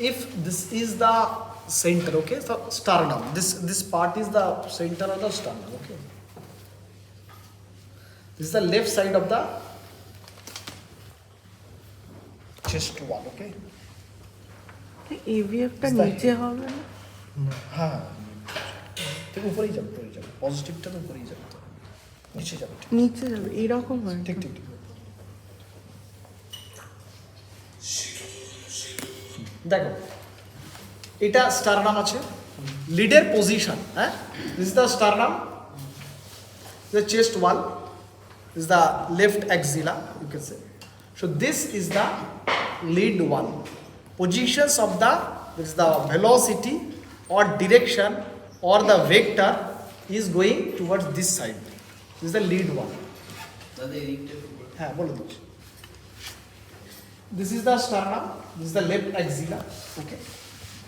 if this is the center okay so sternum this part is the center of the sternum okay this is the left side of the chest wall okay এভিএফটা Is that- নিচে হবে না হ্যাঁ ঠিক উপরেই যাবে পজিটিভটা তো উপরেই যাবে নিচে যাবে ঠিক নিচে যাবে এরকম হয় ঠিক ঠিক ঠিক দেখো এটা স্টারনাম আছে লিডের পজিশন হ্যাঁ this is the sternum the chest wall is the left axilla you can say so this is the lead one positions of the this is the velocity or direction or the vector is going towards this side this is the lead one হ্যাঁ বলে দিচ্ছি this is the sternum this is the left axilla okay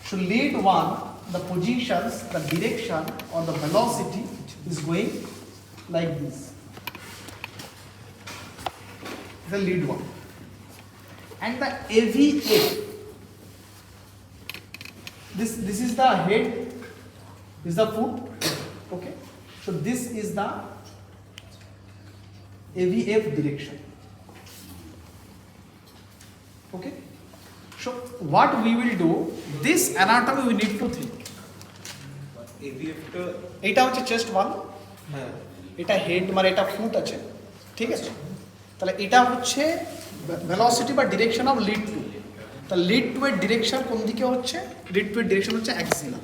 so lead one the positions the direction or the velocity is going like this the lead one and the AVF this is the head this is the foot okay so this is the AVF direction okay so what we will do this anatomy we need to think AVF টা এটা হচ্ছে chest ওয়াল হ্যাঁ এটা head মানে এটা foot আছে ঠিক আছে তাহলে এটা হচ্ছে ভেলোসিটি বা ডিরেকশন অফ লিড টু তা লিড টু এর ডিরেকশন কোন দিকে হচ্ছে লিড টু এর ডিরেকশন হচ্ছে অ্যাক্সিলা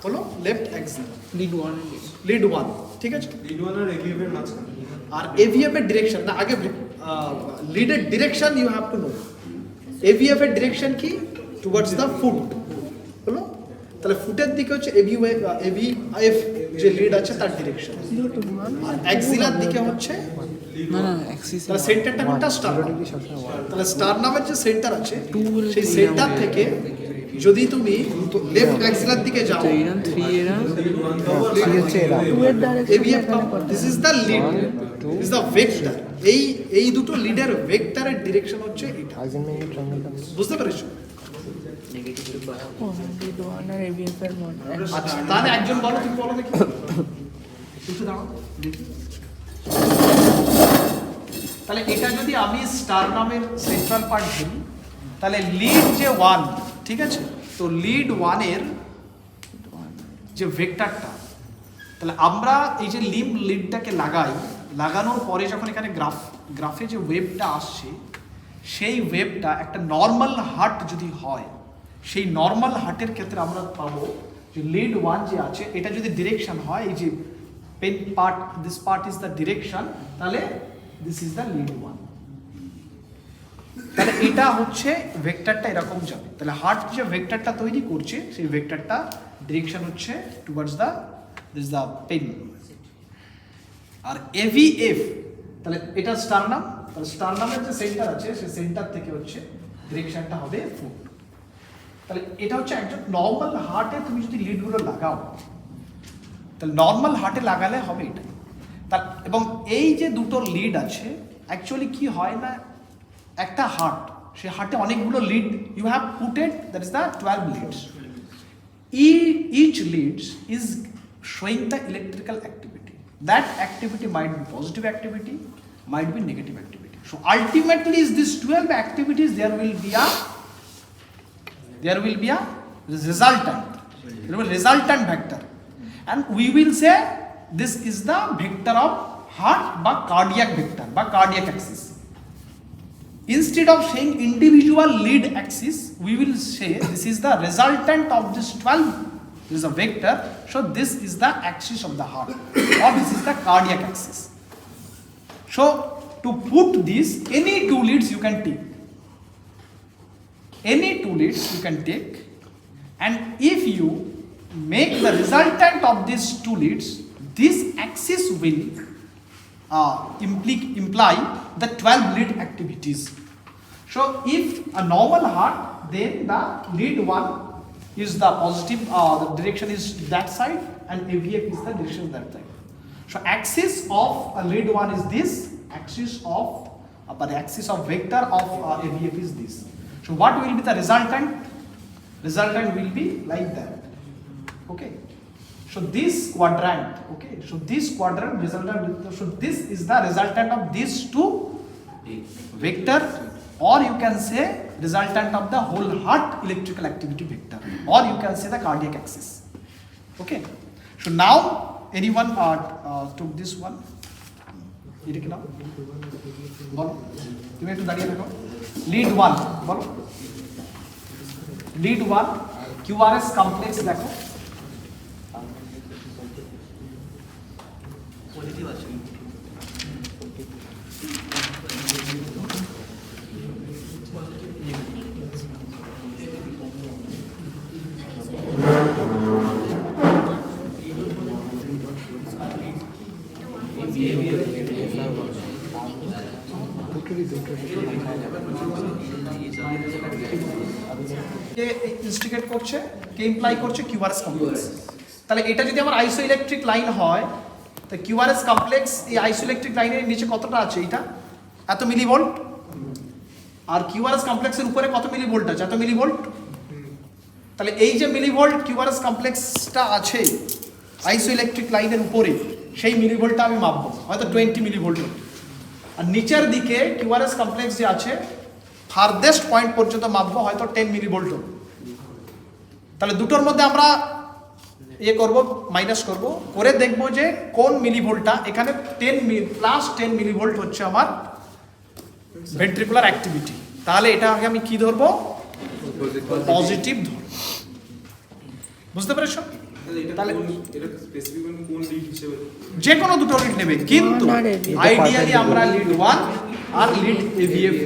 হলো লেফট অ্যাক্সিলা লিড ওয়ান ঠিক আছে লিড ওয়ান আর AVF এর মাঝখানে আর এভিএফ এর ডিরেকশন না আগে লিডের direction you have to know aVF এর ডিরেকশন কি টুয়ার্ডস দ্য ফুট হলো তাহলে ফুটের দিকে হচ্ছে এভিএফ যে লিড আছে তার ডিরেকশন আর অ্যাক্সিলার দিকে হচ্ছে না না অ্যাক্সিস তাহলে সেন্টারটা কোনটা স্টারনাম তাহলে স্টারনামের যে সেন্টার আছে সেই সেন্টার থেকে যদি তুমি লেফট অ্যাক্সিলার দিকে যাও তো এরম 3 এরম Three হচ্ছে এরম 2 এর direction AVF this is the lead this the vector এই দুটো লিডের ভেক্টরের ডিরেকশন হচ্ছে এটা বুঝতে পেরেছো নেগেটিভ টু ও লিড 1 আর এভিএফ এর মধ্যে আচ্ছা তাহলে একজন বলো তুমি বলো দেখি একটু দাঁড়াও দেখি তাহলে এটা যদি আমি স্টার নামের সেন্ট্রাল পার্ট ধরি তাহলে লিড যে 1 ঠিক আছে তো লিড 1 এর যে ভেক্টরটা তাহলে আমরা এই যে লিডটাকে লাগানোর পরে যখন এখানে গ্রাফে যে ওয়েভটা আসছে সেই ওয়েভটা একটা নর্মাল হার্ট যদি হয় সেই নর্মাল হার্টের ক্ষেত্রে আমরা পাবো যে লিড 1 যে আছে এটা যদি ডিরেকশন হয় এই যে pen part this part is the direction তাহলে দিস ইজ দ্য লিড 1 তাহলে এটা হচ্ছে ভেক্টরটা এরকম যাবে তাহলে হার্ট যে ভেক্টরটা তৈরি করছে সেই ভেক্টরটা ডিরেকশন হচ্ছে towards the this the pen আর এভিএফ তাহলে এটা স্টার নাম তাহলে স্টার নামের যে সেন্টার আছে সেই সেন্টার থেকে হচ্ছে ডিরেকশনটা হবে ফুট তাহলে এটা হচ্ছে একজন নর্মাল হার্টে তুমি যদি লিডগুলো লাগাও তাহলে নর্মাল হার্টে লাগালে হবে এটা এবং এই যে দুটো লিড আছে অ্যাকচুয়ালি কি হয় না একটা হার্ট সেই হার্টে অনেকগুলো lead you have putted that is the 12 leads each leads is showing the electrical activity that activity might be positive activity might be negative activity so ultimately is this 12 activities there will be a resultant vector and we will say this is the vector of heart by cardiac vector by cardiac axis instead of saying individual lead axis we will say this is the resultant of this 12 this is a vector so this is the axis of the heart or this is the cardiac axis so to put this any two leads you can take and if you make the resultant of these two leads this axis will imply the 12 lead activities so if a normal heart then the lead 1 is the positive the direction is that side and AVF is the direction that side so axis of a lead 1 is this axis of the axis of vector of AVF is this so what will be the resultant will be like that okay so this quadrant resultant so this is the resultant of these two vector or you can say resultant of the whole heart electrical activity vector or you can say the cardiac axis okay so now anyone took this one এটা কি নাম বলো তুমি একটু দাঁড়িয়ে থাকো lead 1 বলো lead 1 QRS complex দেখো পজিটিভ আছে কে ইনস্টিগেট করছে কে ইমপ্লাই করছে QRS কমপ্লেক্স তাহলে এটা যদি আমার আইসোইলেকট্রিক লাইন হয় তো QRS কমপ্লেক্স এই আইসোইলেকট্রিক লাইনের নিচে কতটা আছে এটা এত মিলিভোল্ট আর QRS কমপ্লেক্সের উপরে কত মিলিভোল্ট আছে এত মিলিভোল্ট তাহলে এই যে মিলিভোল্ট QRS কমপ্লেক্সটা আছে আইসোইলেকট্রিক লাইনের উপরে সেই মিলিভোল্টটা আমি মাপবো হয়তো 20 মিলিভোল্ট আর নিচের দিকে QRS কমপ্লেক্স যে আছে ফারদেস্ট পয়েন্ট পর্যন্ত মাপবো হয়তো 10 মিলিভোল্ট তাহলে দুটোর মধ্যে আমরা করব মাইনাস করব করে দেখব যে কোন মিলিভোল্টটা এখানে 10 মিলিভোল্ট হচ্ছে আমার ভেন্ট্রিকুলার অ্যাক্টিভিটি তাহলে এটা আগে আমি কি ধরবো পজিটিভ ধরব বুঝতে পেরেছো তাহলে এটা স্পেসিফিক কোন লিড হিসেবে যে কোনো দুটো লিড নেবে কিন্তু আইডিয়ালি আমরা লিড 1 আর লিড AVF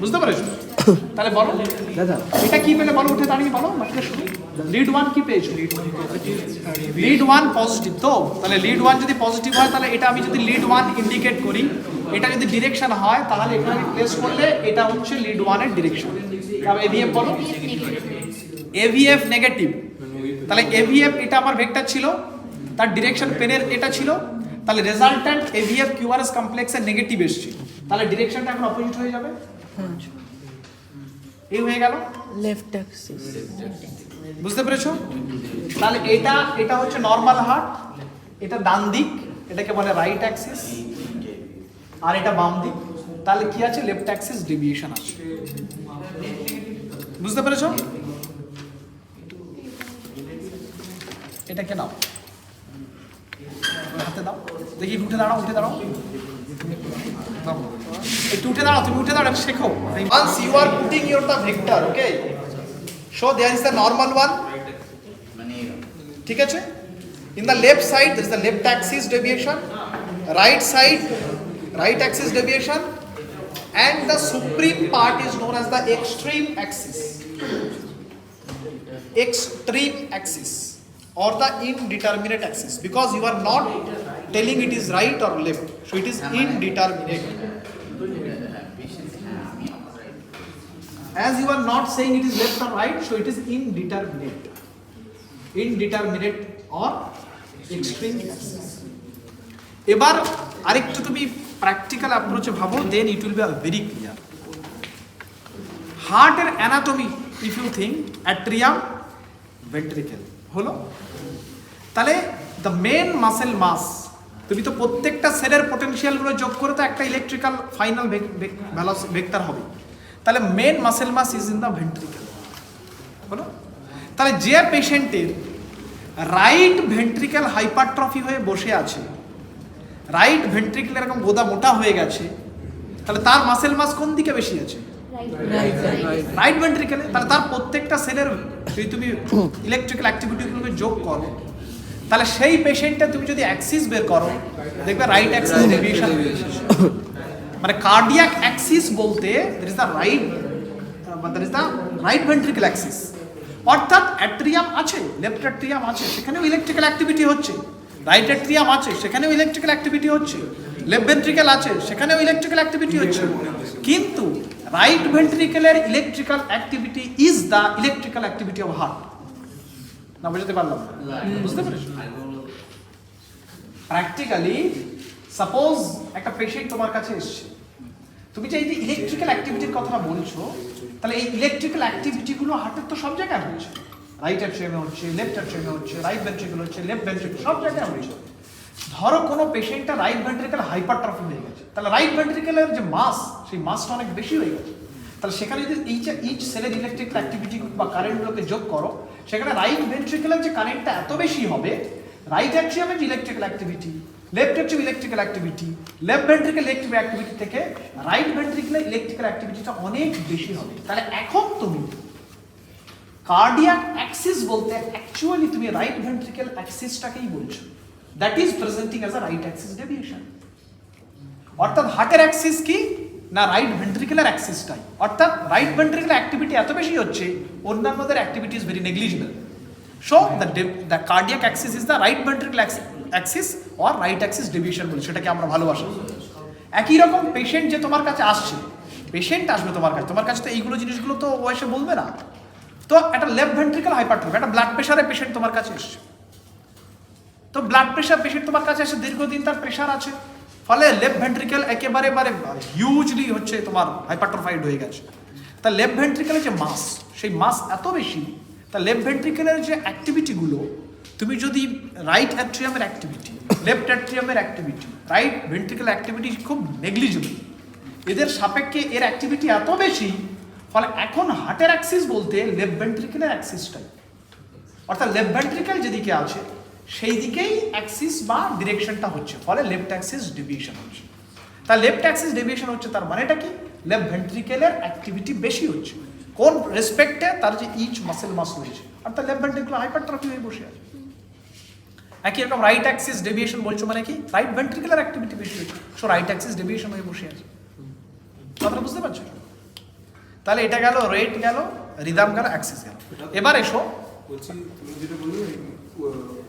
বুঝতে পেরেছো তাহলে বলো দাদা এটা কি পেলে বলো উঠে দাঁড়িয়ে বলো মাত্র শুনি লিড 1 কি পেয়েছো লিড 1 পজিটিভ তো তাহলে লিড 1 যদি পজিটিভ হয় তাহলে এটা আমি যদি লিড 1 ইন্ডিকেট করি এটা যদি ডিরেকশন হয় তাহলে এখানে প্লেস করলে এটা হচ্ছে লিড 1 এর ডিরেকশন তবে AVF বলো এভিএফ নেগেটিভ, তাহলে এভিএফ এটা আমার ভেক্টর ছিল, তার ডিরেকশন পেনের এটা ছিল, তাহলে রেজাল্ট্যান্ট এভিএফ কিউআরএস কমপ্লেক্সের নেগেটিভ এসছে, তাহলে ডিরেকশনটা এখন অপোজিট হয়ে যাবে, এই হয়ে গেল। Left axis. বুঝতে পেরেছো? তাহলে এটা হচ্ছে নর্মাল হার্ট, এটা ডান দিক, এটাকে বলে রাইট অ্যাক্সিস, আর এটা বাম দিক, তাহলে কি আছে? লেফট অ্যাক্সিস ডেভিয়েশন আছে। বুঝতে পেরেছো? এটাকে নাও, হাতে দাও, দেখি উঠে দাঁড়াও, উঠে দাঁড়াও, দাও। একটু উঠে দাঁড়াও, তুমি উঠে দাঁড়াও, শেখো। Once you are putting your the vector, okay, so there is the normal one, ঠিক আছে? In the left side there is the left axis deviation, right side right axis deviation, and the supreme part is known as the extreme axis, extreme axis or the indeterminate axis, because you are not telling it is right or left, so it is indeterminate. As you are not saying it is left or right, so it is indeterminate or extreme axis. এবার আরেকটু তুমি practical অ্যাপ্রোচে ভাবো, then it will be very clear. হার্টের anatomy if you think atrium ventricle হলো, তাহলে the main muscle মাস, তুমি তো প্রত্যেকটা সেলের পোটেনশিয়ালগুলো যোগ করে তো একটা ইলেকট্রিক্যাল ফাইনাল ভেক্টর হবে, তাহলে main muscle mass is in the ventricle হলো। তাহলে যে পেশেন্টের রাইট ভেন্ট্রিকেল হাইপারট্রফি হয়ে বসে আছে, রাইট ভেন্ট্রিকেল এরকম গোদা মোটা হয়ে গেছে, তাহলে তার মাসেল মাস কোন দিকে বেশি আছে? রাইট ভেন্ট্রিকেলে। তাহলে তার প্রত্যেকটা সেলের যদি তুমি ইলেকট্রিক্যাল অ্যাক্টিভিটিগুলোকে যোগ করো, তাহলে সেই পেশেন্টটা তুমি যদি অ্যাক্সিস বের করো, দেখবে রাইট অ্যাক্সিস ডেভিয়েশন হয়ে এসেছে। মানে কার্ডিয়াক অ্যাক্সিস বলতে that is the right ventricle axis, অর্থাৎ অ্যাট্রিয়াম আছে, লেফট অ্যাট্রিয়াম আছে, সেখানেও ইলেকট্রিক্যাল অ্যাক্টিভিটি হচ্ছে, রাইট অ্যাট্রিয়াম আছে, সেখানেও ইলেকট্রিক্যাল অ্যাক্টিভিটি হচ্ছে, লেফট ভেন্ট্রিকেল আছে, সেখানেও ইলেকট্রিক্যাল অ্যাক্টিভিটি হচ্ছে, কিন্তু রাইট ভেন্ট্রিকেলের electrical activity is the electrical activity of heart. না বুঝতে পারলাম? বুঝতে পেরেছো? প্র্যাকটিক্যালি সাপোজ একটা পেশেন্ট তোমার কাছে এসছে, তুমি যে এই যে ইলেকট্রিক্যাল অ্যাক্টিভিটির কথা বলছো, তাহলে এই ইলেকট্রিক্যাল অ্যাক্টিভিটিগুলো হার্টের তো সব জায়গায় হচ্ছে, রাইট অ্যাট্রিয়ামে হচ্ছে, লেফট অ্যাট্রিয়ামে হচ্ছে, রাইট ভেন্ট্রিকেল হচ্ছে, লেফট ভেন্ট্রিকেল, সব জায়গায় হচ্ছে। ধরো কোনো পেশেন্টটা রাইট ভেন্ট্রিকেল হাইপারট্রফি হয়ে গেছে, তাহলে রাইট ভেন্ট্রিকেলের যে মাস, সেই মাসটা অনেক বেশি হয়ে গেছে, তাহলে সেখানে যদি ইচ সেলের ইলেকট্রিক্যাল অ্যাক্টিভিটি বা কারেন্টগুলোকে যোগ করো, সেখানে রাইট ভেন্ট্রিকেলের যে কারেন্টটা এত বেশি হবে, রাইট অ্যাট্রিয়ামের যে electrical activity, left atrium electrical activity, left ventricle electrical activity থেকে রাইট ভেন্ট্রিকেলের ইলেকট্রিক্যাল অ্যাক্টিভিটিটা অনেক বেশি হবে। তাহলে এখন তুমি কার্ডিয়াক অ্যাক্সিস বলতে অ্যাকচুয়ালি তুমি রাইট ভেন্ট্রিকেল অ্যাক্সিসটাকেই বলছো, that is presenting as a right Axis deviation. অর্থাৎ হার্টের অ্যাক্সিস কি না, রাইট ভেন্ট্রিকুলার অ্যাক্সিসটাই, অর্থাৎ রাইট ভেন্ট্রিকুলার অ্যাক্টিভিটি এত বেশি হচ্ছে, অন্যান্যদের activity is very negligible. So the cardiac Axis is the right ventricular Axis or right Axis deviation বলি, সেটাকে আমরা ভালোবাসি। একই রকম পেশেন্ট যে তোমার কাছে আসছে, পেশেন্ট আসবে তোমার কাছে তো এইগুলো জিনিসগুলো তো ও এসে বলবে না। তো একটা লেফট ভেন্ট্রিকেল হাইপারট্রফি, একটা ব্লাড প্রেশারের পেশেন্ট তোমার কাছে এসছে, তো ব্লাড প্রেশার পেশেন্ট তোমার কাছে এসে দীর্ঘদিন তার প্রেশার আছে, ফলে লেফট ভেন্ট্রিকেল একেবারে হিউজলি হচ্ছে তোমার হাইপারট্রফাইড হয়ে গেছে। তা লেফট ভেন্ট্রিকেলের যে মাস, সেই মাস এত বেশি, তা লেফট ভেন্ট্রিকেলের যে অ্যাক্টিভিটিগুলো তুমি যদি রাইট অ্যাট্রিয়ামের অ্যাক্টিভিটি, লেফট অ্যাট্রিয়ামের অ্যাক্টিভিটি, রাইট ভেন্ট্রিকেল অ্যাক্টিভিটি খুব নেগলিজিবল, এদের সাপেক্ষে এর অ্যাক্টিভিটি এত বেশি, ফলে এখন হার্টের অ্যাক্সিস বলতে লেফট ভেন্ট্রিকেলের অ্যাক্সিসটাই, অর্থাৎ লেফট ভেন্ট্রিকেল যেদিকে আছে সেই দিকেই অ্যাক্সিস বা ডিরেকশনটা হচ্ছে, ফলে লেফট অ্যাক্সিস ডেভিয়েশন হচ্ছে। তা লেফট অ্যাক্সিস ডেভিয়েশন হচ্ছে, তার মানেটা কি? লেফট ভেন্ট্রিকেলের অ্যাক্টিভিটি বেশি হচ্ছে, কোন রেসপেক্টে? তার যে ইচ মাসেল মাস রয়েছে, অর্থাৎ লেফট ভেন্ট্রিকুলার হাইপারট্রফি হয়ে বসে আছে। একই রকম রাইট অ্যাক্সিস ডেভিয়েশন বলছো মানে কি? রাইট ভেন্ট্রিকুলার অ্যাক্টিভিটি বেশি হচ্ছে, সো রাইট অ্যাক্সিস ডেভিয়েশন হয়ে বসে আছে। কথাটা বুঝতে পারছো? তাহলে এটা গেল রেট, গেল রিদম, গেল অ্যাক্সিস গেল। এবার এসো, বলছি তুমি যেটা বললে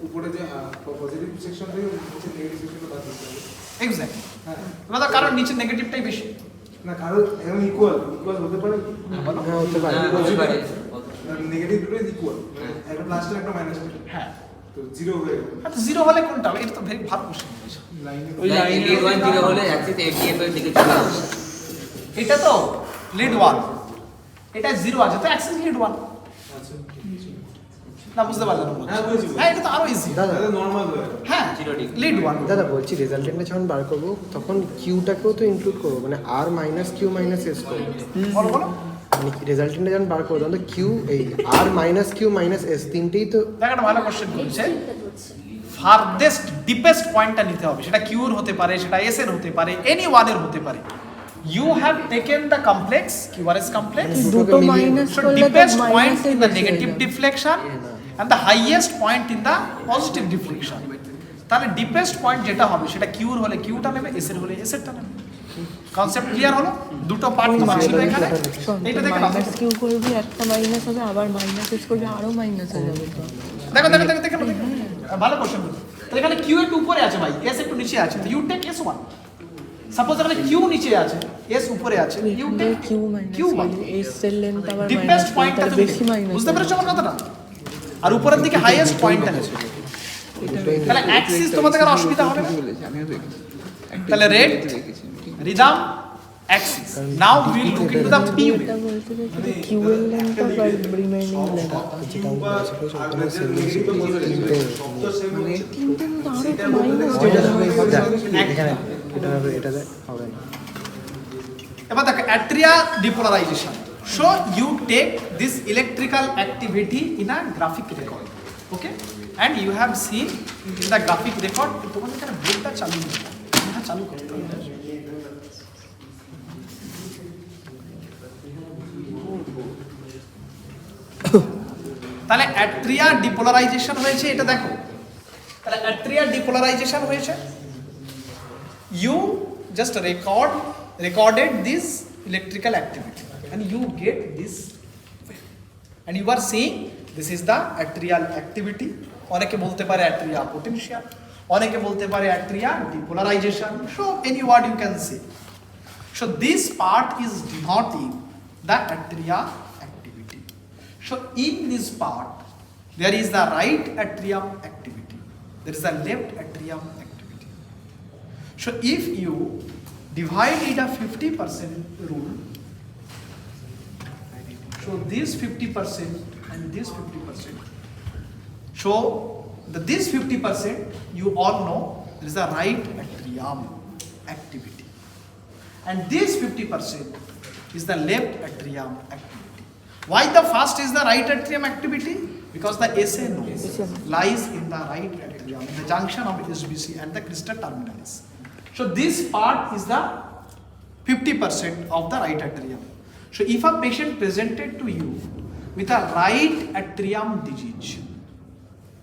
উপরে যে পজিটিভ সেকশন থেকে নিচে নেগেটিভ সেকশনটা বাদ দিতে হবে। এক্স্যাক্টলি, হ্যাঁ, কারণ নিচে নেগেটিভটাই বেশি না, কারণ এরকম ইকুয়াল হতে পারে, হতে পারে। নেগেটিভ দুটো ইজ ইকুয়াল একটা প্লাস টা একটা মাইনাস টা হ্যাঁ তো জিরো হয়ে গেল আচ্ছা জিরো হলে কোনটা হবে? এটা তো ভেরি ভালো কোশ্চেন। লাইনে ওই লাইনে লিড ওয়ান জিরো হলে অ্যাক্সিস এফডিএফ এর দিকে চলে আসে। এটা তো লিড 1, এটা 0 আছে তো অ্যাক্সেস লিড 1 আচ্ছা না, বুঝতে পারলাম? হ্যাঁ, বুঝেছি। হ্যাঁ, এটা তো আরো ইজি। দাদা এটা নরমাল হয় হ্যাঁ, Zero degree। লিড 1। দাদা বলছি রেজাল্টেন্টটা যখন বার করবো তখন কিউটাকেও তো ইনক্লুড করবো, মানে আর মাইনাস কিউ মাইনাস এস করবো। বলো বলো। মানে রেজাল্টেন্টটা যখন বার করবো তখন তো কিউ এই আর মাইনাস কিউ মাইনাস এস তিনটেই তো দেখ, একটা ভালো কোশ্চেন করেছে। ফারদেস্ট ডিপেস্ট পয়েন্টটা নিতে হবে, সেটা কিউর হতে পারে, সেটা এস এর হতে পারে, এনি ওয়ানের হতে পারে। You have taken the complex, QRS complex, দুটো মাইনাস so করলে তো deepest point মাইনাসে in the negative deflection and the highest point in the positive deflection. তাহলে ডিপেস্ট পয়েন্ট যেটা হবে সেটা কিউর হলে কিউটা নেবে, এস এর হলে এস এরটা নেবে। কনসেপ্ট ক্লিয়ার হলো? দুটো পার্ট তোমার ছিল এখানে, এইটা দেখে নাও। মাইনাস কিউ করবি একটা মাইনাস হবে, আবার মাইনাস এস করবি আরো মাইনাস হয়ে যাবে তো। দেখো দেখো দেখো দেখো দেখো। ভালো কোশ্চেন। তো এখানে কিউ একটু উপরে আছে ভাই, এস একটু নিচে আছে, তো you take S one. Suppose এখানে কিউ নিচে আছে, এস উপরে আছে, you take Q minus Q one. S এর লেন্থ আবার মাইনাস ডিপেস্ট পয়েন্টটা তাহলে তুমি বেশি নেবে। মাইনাস বুঝতে পেরেছো আমার কথাটা? আর উপরের দিকে হাইয়েস্ট পয়েন্টটা নেবে। তাহলে অ্যাক্সিস তোমাদের আর অসুবিধা হবে না। বলেছি আমিও দেখেছি। একটা তাহলে red, দেখেছি আমি, ঠিক আছে। Rhythm, Axis. Now we will look into the P way. এটা বলতে চাইছি কিউ এর লেন্থ আর রিমেইনিং লেন্থ যেটা আমরা সেটা ওখানে তিনটে মানে তিনটে মধ্যে আরো একটা মাইনাস এখানে এটাতে হবে না। এবার দেখো atria depolarisation. So you take this electrical activity in a graphic record, okay, and you have seen in the graphic record. তোমাদের এখানে বোর্ডটা চালু নেই, এটা চালু করতে হবে। তাহলে অ্যাট্রিয়া ডিপোলারাইজেশন হয়েছে, এটা দেখো। তাহলে অ্যাট্রিয়া ডিপোলারাইজেশন হয়েছে, you just recorded this electrical activity and you get this and you are seeing this is the atrial activity. অনেকে বলতে পারে atria potential, অনেকে বলতে পারে atria depolarization, so any word you can say. So this part is denoting the atria activity. So in this part there is the right atrium activity, there is a left atrium activity. So if you divide it a 50% rule, so this 50% and this 50%, so this 50% you all know there is a right atrium activity, and this 50% is the left atrium activity. Why the first is the right atrium activity? Because the SA node lies in the right atrium, in the junction of SBC and the crystal terminalis. So this part is the 50% of the right atrium. So if a patient presented to you with a right atrium disease,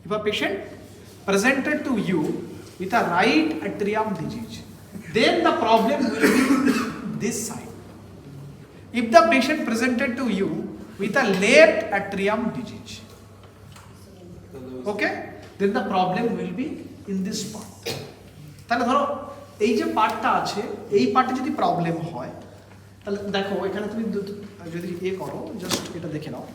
if a patient presented to you with a right atrium disease, then the problem will be this side. If the patient presented to you with a left atrium disease, okay, then the problem will be in this part. তাহলে ধরো এই যে পার্টটা আছে, এই পার্টে যদি problem হয় তাহলে দেখো এখানে তুমি যদি করো, জাস্ট এটা দেখে নাও।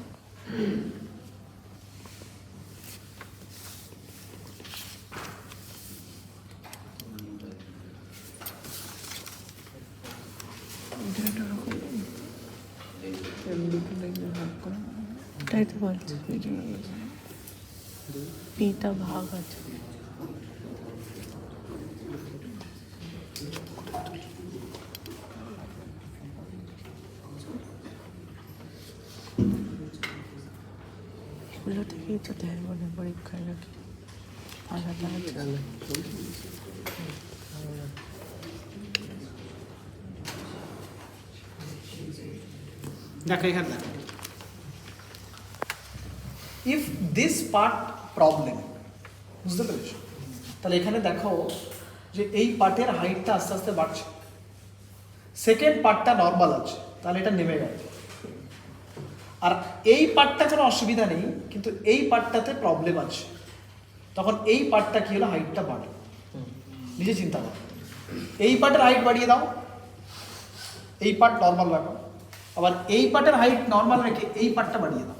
তাই তো বলছি পিতা ভাগ আছে। এগুলো থেকেই তো দেয় মনে পরীক্ষায় নাকি আলাদা আছে। দেখো এখানে দেখো, ইফ দিস পার্ট প্রবলেম, বুঝতে পেরেছো? তাহলে এখানে দেখো যে এই পার্টের হাইটটা আস্তে আস্তে বাড়ছে, সেকেন্ড পার্টটা নর্মাল আছে, তাহলে এটা নেমে গেল। আর এই পার্টটা কোনো অসুবিধা নেই, কিন্তু এই পার্টটাতে প্রবলেম আছে, তখন এই পার্টটা কি হলো, হাইটটা বাড়লো। নিজে চিন্তা করো, এই পার্টের হাইট বাড়িয়ে দাও, এই পার্ট নর্মাল রাখো, আবার এই পার্টের হাইট নর্মাল রেখে এই পার্টটা বাড়িয়ে দাও,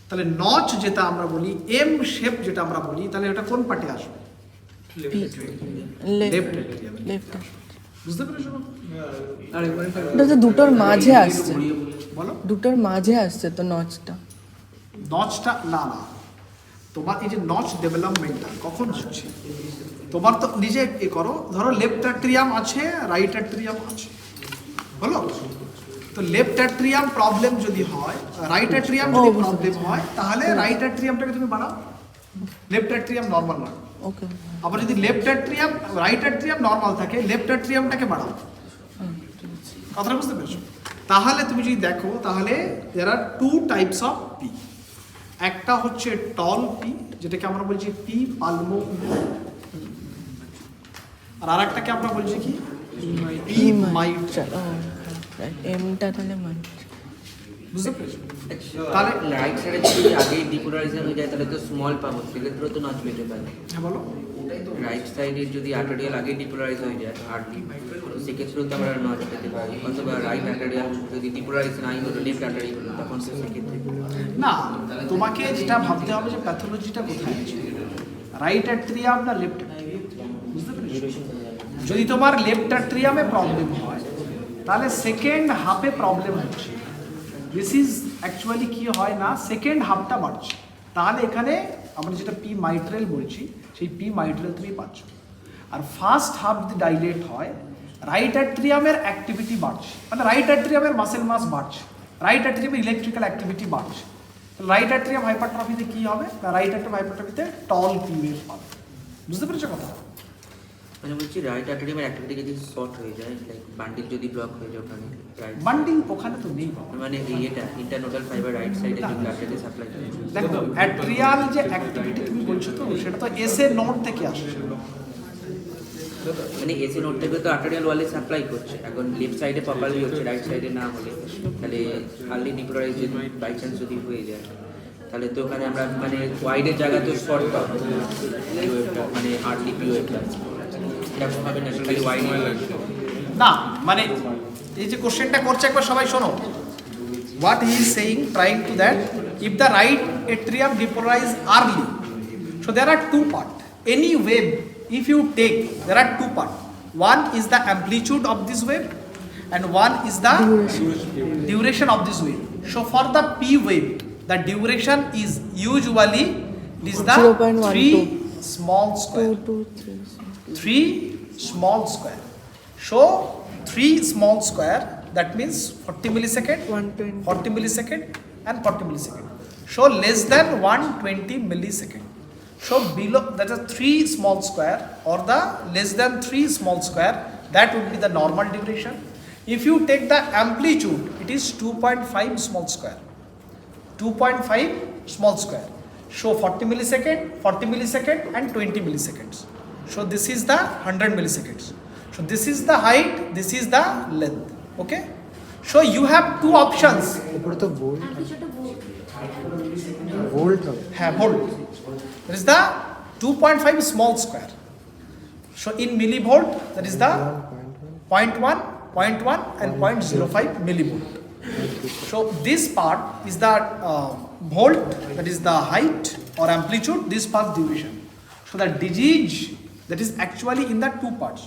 তাহলে নচ যেটা আমরা বলি, এম শেপ যেটা আমরা বলি, তাহলে এটা কোন পার্টে আসবে? Left atrium. লেফট বুঝতে পেরেছো? এটা তো দুটোর মাঝে আসছে, বলো। দুটোর মাঝে আসছে তো নচটা। নচটা না না, তোমার এই যে নচ ডেভেলপমেন্টটা কখন হচ্ছে, তোমার তো নিজে এ করো, ধরো লেফট অ্যাট্রিয়াম আছে, রাইট অ্যাট্রিয়াম আছে, বলো। তো লেফট অ্যাট্রিয়াম প্রবলেম যদি হয়, রাইট অ্যাট্রিয়াম যদি প্রবলেম হয়, তাহলে রাইট অ্যাট্রিয়ামটাকে তুমি বাড়াও, লেফট অ্যাট্রিয়াম নর্মাল রাখো। ওকে, আবার যদি left atrium right atrium normal থাকে, লেফট অ্যাট্রিয়ামটাকে বাড়াও। কথাটা বুঝতে পেরেছো? তাহলে তুমি যদি দেখো, তাহলে দেয়ার আর টু টাইপস অফ পি। একটা হচ্ছে টল পি, যেটাকে আমরা বলছি পি পালমো, আর আরেকটাকে আমরা বলছি কি পি মাইট। এমটা তাহলে মাইট। বুঝতে পেরেছো? তাহলে রাইট সাইডে যদি আগে ডিপোলারাইজেশন হয়ে যায় তাহলে তো স্মল পাবো, সেক্ষেত্রে তো নচ পেতে পারে। হ্যাঁ বলো। রাইট সাইডে যদি আর্টারিয়াল আগে ডিপোলারাইজ হয়ে যায় হার্ডলি, তো সেক্ষেত্রেও তো আমরা নচ পেতে পারি। অথবা রাইট আর্টারিয়াল যদি ডিপোলারাইজ নাই হলো, লেফট আর্টারিয়াল হলো, তখন তো সেক্ষেত্রে না, তোমাকে যেটা ভাবতে হবে যে প্যাথোলজিটা কোথায় আছে, রাইট অ্যাট্রিয়াম না লেফট অ্যাট্রিয়াম। বুঝতে পেরেছো? যদি তোমার লেফট অ্যাট্রিয়ামে প্রবলেম হয়, তাহলে সেকেন্ড হাফে প্রবলেম হচ্ছে। দিস ইজ অ্যাকচুয়ালি কি হয় না, সেকেন্ড হাফটা বাড়ছে, তাহলে এখানে আমরা যেটা পি মাইট্রেল বলছি, সেই পি মাইট্রেল তুমি পাচ্ছ। আর ফার্স্ট হাফ যদি ডাইলেট হয়, রাইট অ্যাট্রিয়ামের অ্যাক্টিভিটি বাড়ছে, মানে রাইট অ্যাট্রিয়ামের মাসেল মাস বাড়ছে, রাইট অ্যাট্রিয়ামের ইলেকট্রিক্যাল অ্যাক্টিভিটি বাড়ছে। রাইট অ্যাট্রিয়াম হাইপারট্রফিতে কি হবে, রাইট অ্যাট্রিয়াম হাইপারট্রফিতে টল পি ওয়েভ পাবে। বুঝতে পেরেছো কথা? মানে বলছি রাইট আর্টারিয়ামের অ্যাক্টিভিটি যদি শর্ট হয়ে যায়, লাইক বান্ডিল যদি ব্লক হয়ে যায় ওখানে, রাইট বান্ডিং ওখানে তো নেই বাবা। মানে এটা ইন্টারনোডাল ফাইবার রাইট সাইডে যদি ব্লাডটাকে সাপ্লাই করে, দেখো অ্যাট্রিয়াল যে অ্যাক্টিভিটি তুমি বলছো, তো সেটা তো এস এ নোড থেকে আসছে। মানে এসি নোড থেকে তো আর্টারিয়াল ওয়ালে সাপ্লাই করছে, এখন লেফট সাইডে প্রপারলি হচ্ছে, রাইট সাইডে না হলে তাহলে আর্লি ডিপোলারাইজ যদি বাই চান্স যদি হয়ে যায়, তাহলে তো ওখানে আমরা মানে ওয়াইডের জায়গা তো শর্ট পাবো, মানে আর্লি পিওটা এরকম ভাবে না, খালি ওয়াইড না, মানে এই যে কোশ্চেনটা করছে, একবার সবাই শোনো। What he is saying, trying to that, if the right atrium depolarize early, so there are two parts. Any wave, if you take, there are two parts. One is the amplitude of this wave, and one is the duration of this wave. So for the P wave, the duration is usually is the 0.12. 3 small square. 2, 2, 3. 3 small square. So 3 small square, that means 40 millisecond, 120. 40 millisecond and 40 millisecond. So less than 120 millisecond. So below, that is 3 small square or the less than 3 small square, that would be the normal duration. If you take the amplitude, it is 2.5 small square. 2.5 small square. So 40 millisecond and 20 milliseconds. So this is the 100 milliseconds. So this is the height, this is the length. Okay? So you have two options. উপরে তো volt হবে। হ্যাঁ, volt. That is the 2.5 small square. So in millivolt, that is the 0.1, 0.1 and 0.05 millivolt. So this part is the volt, that is the height or amplitude, this part duration. So the disease, that is actually in the two parts,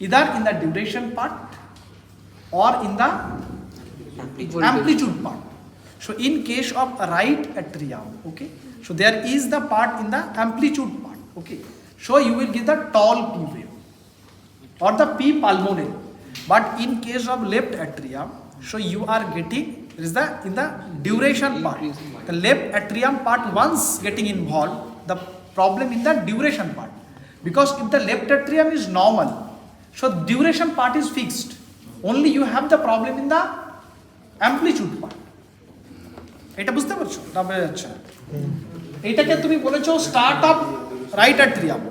either in the duration part or in the amplitude part. So in case of right atrium, okay, so there is the part in the amplitude part, okay, so you will get the tall P wave or the P pulmonary. But in case of left atrium, so you are getting, is the in the duration part, the left atrium part once getting involved, the problem in the duration part, because if the left atrium is normal, so duration part is fixed, only you have the problem in the amplitude part. এটা বুঝতে পারছো না? বোঝা যাচ্ছে না? এইটাকে তুমি বলেছো স্টার্ট অফ রাইট অ্যাট্রিয়াম,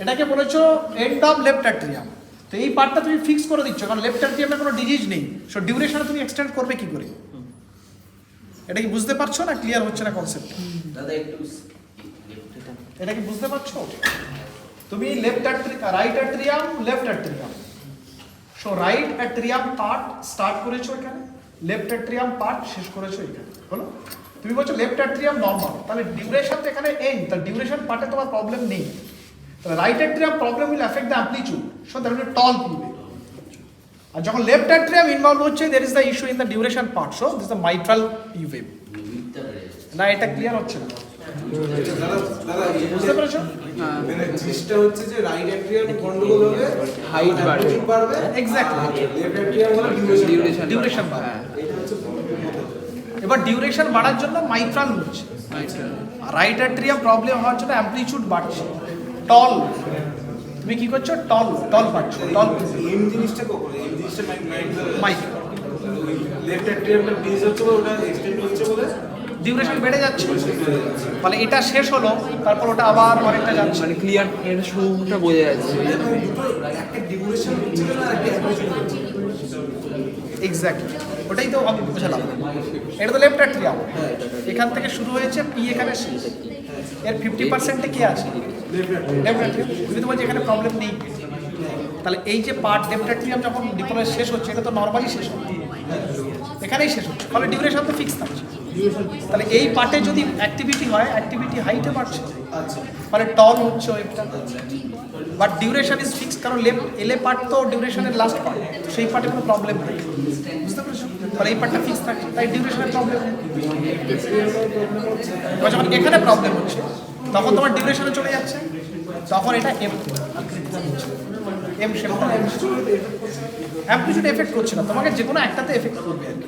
এটাকে বলেছো এন্ড অফ লেফট অ্যাট্রিয়াম। তো এই পার্টটা তুমি ফিক্স করে দিচ্ছ, কারণ লেফট অ্যাট্রিয়ামে কোনো ডিজিজ নেই। সো ডিউরেশনে তুমি এক্সটেন্ড করবে কি করে? এটা কি বুঝতে পারছো না? ক্লিয়ার হচ্ছে না কনসেপ্ট? দাদা একটু এটা কি বুঝতে পারছো? তুমি left atrium, right atrium, left atrium, so right atrium part start করেছো এখানে, লেফট অ্যাট্রিয়াম পার্ট শেষ করেছো এখানে, বলো। তো তুমি বলছো লেফট অ্যাট্রিয়াম নর্মাল, তাহলে ডিউরেশন তো এখানে এন্ড, তাহলে ডিউরেশন পার্টে তোমার প্রবলেম নেই। তাহলে right atrium problem will affect the amplitude, so that will tall P wave. আর যখন লেফট অ্যাট্রিয়াম ইনভলভ হচ্ছে, there is the issue in the duration part, so this the mitral P wave. না এটা clear হচ্ছে না, দাদা বুঝতে পেরেছো? মানে জিনিসটা হচ্ছে যে রাইট অ্যাট্রিয়াম গন্ডগোল হলে Height বাড়বে। বাড়বে, এক্স্যাক্টলি, লেফট অ্যাট্রিয়াম হলে ডিউরেশন ডিউরেশন বাড়ে। এটা হচ্ছে এবার ডিউরেশন বাড়ার জন্য মাইট্রাল হচ্ছে, রাইট অ্যাট্রিয়াম প্রবলেম হওয়ার জন্য অ্যামপ্লিটিউড বাড়ছে, টল। তুমি কি করছো? টল পাচ্ছ, টল এম জিনিসটা কখন এম জিনিসটা মাইক লেফট অ্যাট্রিয়ামটা ডিজ হচ্ছে বলে ওটা এক্সটেন্ড হচ্ছে বলে ডিউরেশন বেড়ে যাচ্ছে, মানে এটা শেষ হলো তারপর ওটা আবার অনেকটা যাচ্ছে। মানে ক্লিয়ার এর শুরুটা বোঝা যাচ্ছে। একটা ডিউরেশন হচ্ছে না একটা এক্স্যাক্টলি, ওটাই তো আমি বোঝালাম। এটা তো লেফট অ্যাট্রিয়াম, এখান থেকে শুরু হয়েছে, পি এখানে শেষ, এর 50%-এ কি আছে? Left atrium. তুমি তো বলছি এখানে প্রবলেম নেই, তাহলে এই যে পার্ট লেফট অ্যাট্রিয়াম যখন ডিপোলার শেষ হচ্ছে, এটা তো নর্মালি শেষ হচ্ছে, এখানেই শেষ হচ্ছে, ফলে ডিউরেশন তো ফিক্স থাকছে। তাহলে এই পার্টে যদি অ্যাক্টিভিটি হয়, অ্যাক্টিভিটি হাইটে বাড়ছে, ফলে টল হচ্ছে ওয়েভটা, বাট ডিউরেশন ইজ ফিক্স, কারণ এলে পার্ট তো ডিউরেশনের লাস্ট পার্ট, সেই পার্টে কোনো প্রবলেম নেই, বুঝতে পেরেছো? তাহলে এই পার্টটা ফিক্স থাকে, তাই ডিউরেশনের প্রবলেম নেই। এবার যখন এখানে প্রবলেম হচ্ছে, তখন তোমার ডিউরেশনে চলে যাচ্ছে, তখন এটা এম শেপটা অ্যামপ্লিটিউড এফেক্ট করছে না, তোমাকে যে কোনো একটাতে এফেক্ট করবে আর কি।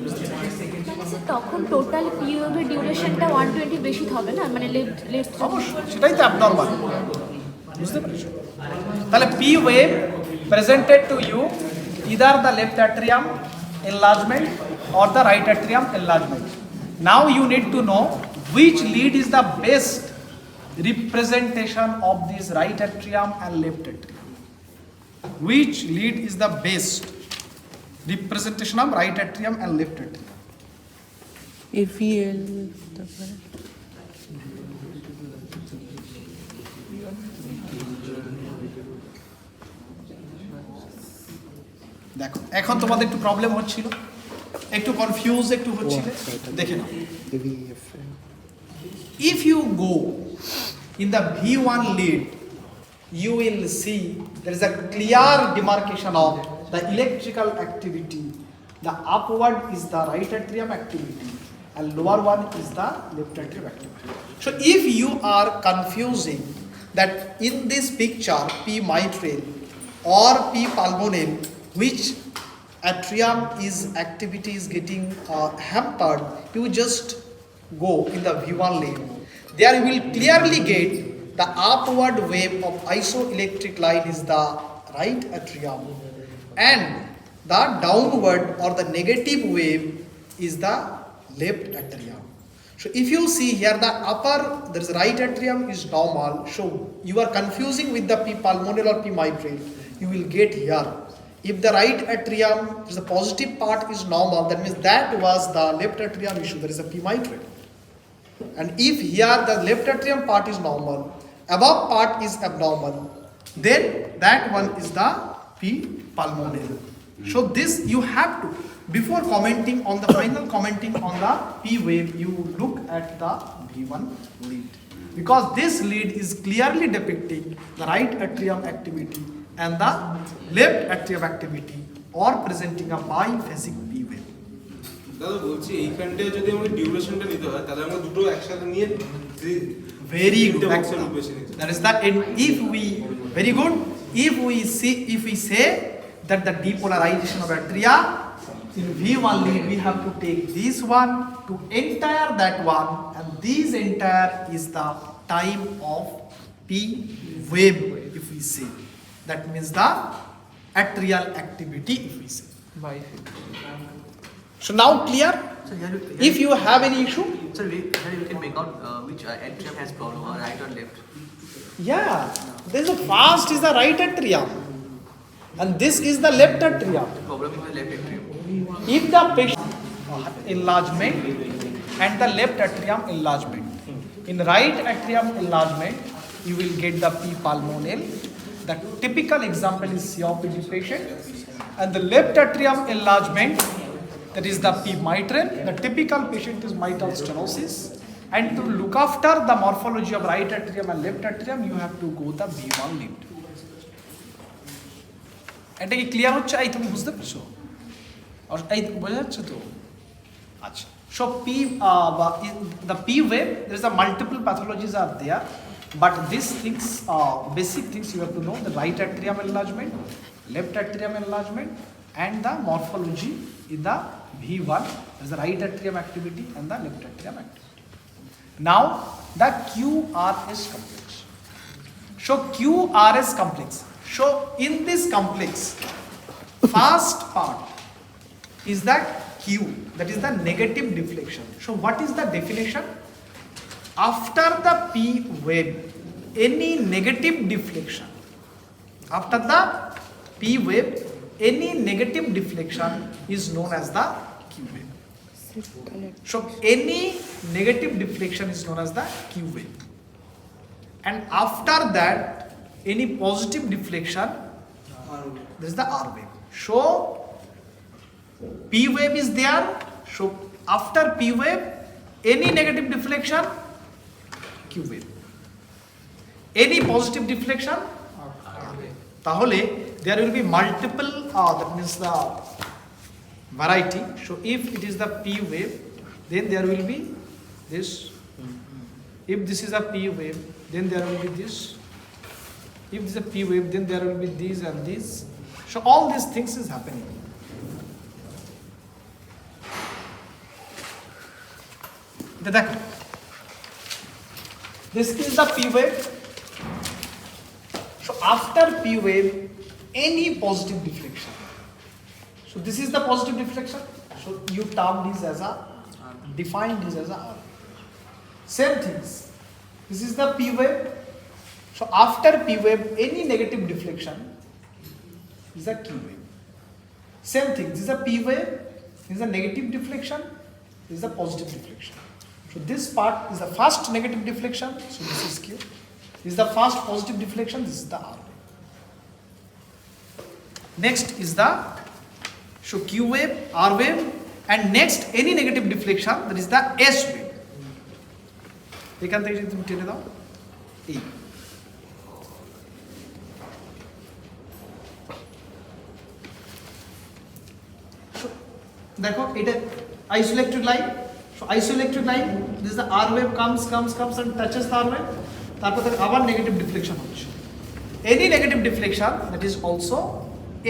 তখন টোটাল পি ওয়েভের ডিউরেশনটা 120 বেশি হবে না, মানে লেফট অবশ্যই সেটাই তো অ্যাবনর্মাল, বুঝতে পেরেছো? তাহলে P wave presented to you either the left atrium enlargement or the right atrium enlargement. Now you need to know which lead is the best representation of this right atrium and left atrium. Which lead is the best representation of right atrium and left atrium? এফিএল তারপরে দেখো এখন তোমাদের একটু problem হচ্ছিল, একটু confuse একটু হচ্ছিল, দেখে নাও। If you go in the V1 lead, you will see there is a clear demarcation of the electrical activity. The upward is the right atrium activity and lower one is the left atrium activity. So if you are confusing that in this picture P mitral or P pulmonale, which atrium is activity is getting hampered, you just go in the V1 lane. There you will clearly get the upward wave of isoelectric line is the right atrium and the downward or the negative wave is the left atrium. So if you see here the upper, there is right atrium is normal, so you are confusing with the P pulmonale or P mitral, you will get here. If the right atrium, the positive part is normal, that means that was the left atrium issue, there is a P mitral. And if here the left atrium part is normal, above part is abnormal, then that one is the P pulmonale. So this you have to, before commenting on the final commenting on the P wave, you look at the V1 lead. Because this lead is clearly depicting the right atrium activity and the left atrium activity or presenting a biphasic P wave. দাদা বলছি এইখানটায় যদি আমাদের ডিউরেশনটা নিতে হয় তাহলে আমরা দুটো একসাথে নিয়ে Very good. বক্সের রূপে বেছে নিতে That is that. And if we very good, if we say that the depolarization of atria in V1 lead, we have to take this one to entire that one, and this entire is the time of P wave. If we say that means the atrial activity. If we say. So now clear. So here If you have any issue, so here you can make out which atrium has problem, or right or left. yeah, there's a fast is the right atrium, and this is the left atrium. The problem is the left atrium. If the patient enlargement and the left atrium enlargement, in right atrium enlargement, you will get the P pulmonale. The typical example is COPD patient, and the left atrium enlargement, that is the P mitral. The typical patient is mitral stenosis. And to look after the morphology of right atrium and left atrium, you have to go the V1 lead. এটা কি clear হচ্ছে? এই তুমি বুঝতে পারছো? এই বোঝা যাচ্ছে তো? আচ্ছা। So the P wave, there is a multiple pathologies are there, but these things, basic things you have to know: the right atrium enlargement, left atrium enlargement, and the morphology in the V1. There is the right atrium activity and the left atrium activity. Now the QRS complex. So QRS complex. So in this complex, first part is that Q, that is the negative deflection. So what is the definition? After the P wave, any negative deflection, after the P wave, any negative deflection is known as the Q wave. So any negative deflection is known as the Q wave. And after that, any positive deflection, this is the R wave. So P wave is there. So after P wave, any negative deflection, Q wave. Any positive deflection, R wave. Tahole, there will be multiple, that means the variety. So if it is the P wave, then there will be this. If this is a P wave, then there will be this. If this is a P wave, then there will be these and these. So all these things is happening. This is the P wave. So after P wave, any positive deflection. So this is the positive deflection. So you term this as a, define this as a R. Same things. This is the P wave. So after P wave, any negative deflection is a Q wave. Same thing. This is a P wave. This is a negative deflection. This is a positive deflection. So this part is the first negative deflection. So this is Q. This is the first positive deflection. This is the R wave. Next is the, so Q wave, R wave, and next any negative deflection, that is the S wave. এখান থেকে যদি তুমি টেনে দাও এই দেখো এটা isoelectric line. So isoelectric line, this the R wave comes and touches the R wave, তারপর থেকে আবার নেগেটিভ ডিফ্লেকশন হচ্ছে। Any negative deflection that is also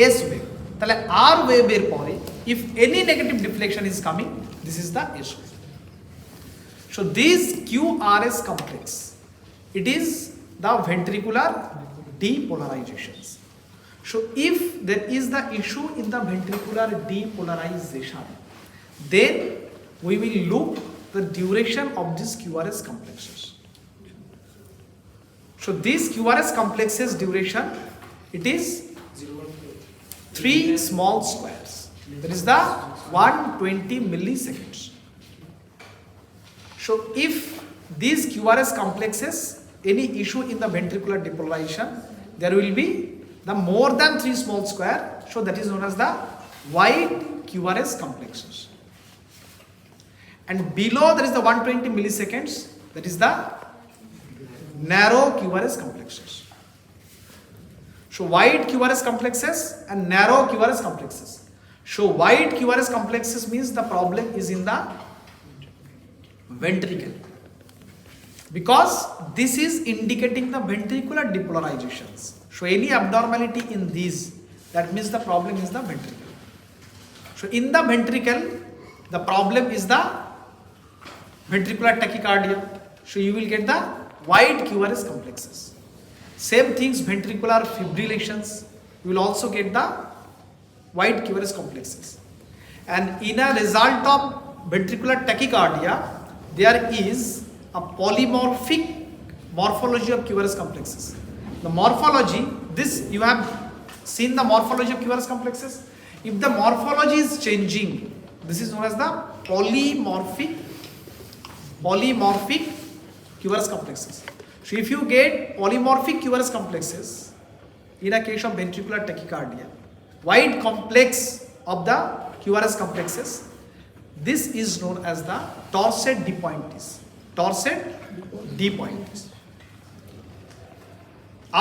S wave. তাহলে আর ওয়েভের পরে if any negative deflection is coming, this is the S wave. So this QRS complex, it is the ventricular depolarizations. So if there is the issue in the ventricular depolarization, then we will look the duration of these QRS complexes. So these QRS complexes duration, it is 3 small squares. That is the 120 milliseconds. So if these QRS complexes, any issue in the ventricular depolarization, there will be the more than 3 small square, so that is known as the wide QRS complexes. And below there is the 120 milliseconds, that is the narrow QRS complexes. So wide QRS complexes and narrow QRS complexes. So wide QRS complexes means the problem is in the ventricle, because this is indicating the ventricular depolarizations. So any abnormality in these, that means the problem is the ventricle. So in the ventricle, the problem is the ventricular tachycardia. So you will get the wide QRS complexes. Same things, ventricular fibrillations, you will also get the wide QRS complexes. And in a result of ventricular tachycardia, there is a polymorphic morphology of QRS complexes. The morphology, this you have seen the morphology of QRS complexes. If the morphology is changing, this is known as the polymorphic QRS complexes. So if you get polymorphic QRS complexes, in a case of ventricular tachycardia, wide complex of the QRS complexes, this is known as the torsade de pointes. torset, D point.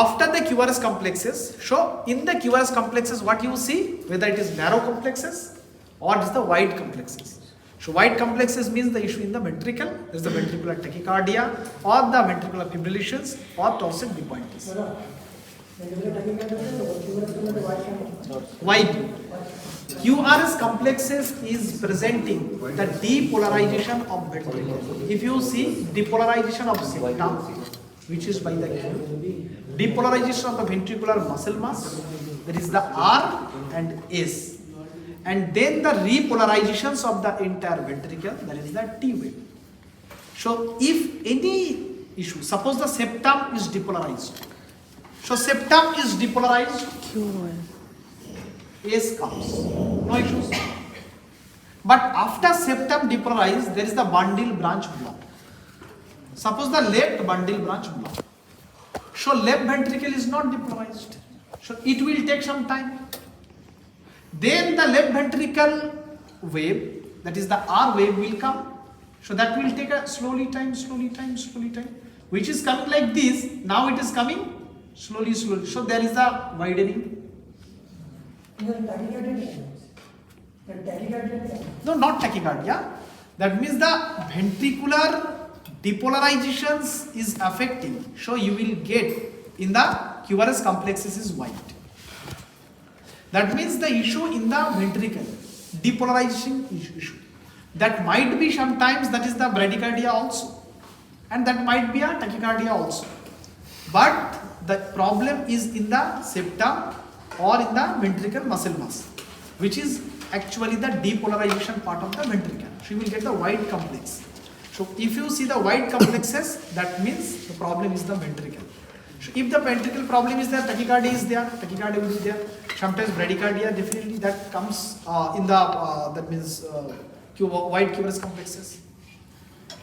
After the QRS complexes, so in the QRS complexes what you see, whether it is narrow complexes or it is the wide complexes. So wide complexes means the issue in the ventricle, there is the ventricular tachycardia or the ventricular fibrillations or torset D point. Wide. QRS complexes is presenting the depolarization of ventricle. If you see depolarization of septum, which is by the Q, depolarization of the ventricular muscle mass, there is the R and S, and then the repolarizations of the entire ventricle, that is the T wave. So if any issue, suppose the septum is depolarized, so septum is depolarized, S comes, no issues. But after septum depolarized, there is the bundle branch block. Suppose the left bundle branch block. So left ventricle is not depolarized. So it will take some time. Then the left ventricle wave, that is the R wave, will come. So that will take a slowly time, which is coming like this. Now it is coming slowly. So there is a widening. No, not tachycardia. That means the ventricular depolarizations is affecting. So you will get in the QRS complexes is white. That means the issue in the ventricle, depolarization issue. That might be sometimes that is the bradycardia also. And that might be a tachycardia also. But the problem is in the septum or in the ventricle muscle mass, which is actually the depolarization part of the ventricle. So you will get the white complex. So if you see the white complexes, that means the problem is the ventricle. So if the ventricle problem is there, tachycardia is there, tachycardia will be there. Sometimes bradycardia, definitely that comes in the, that means white QRS complexes.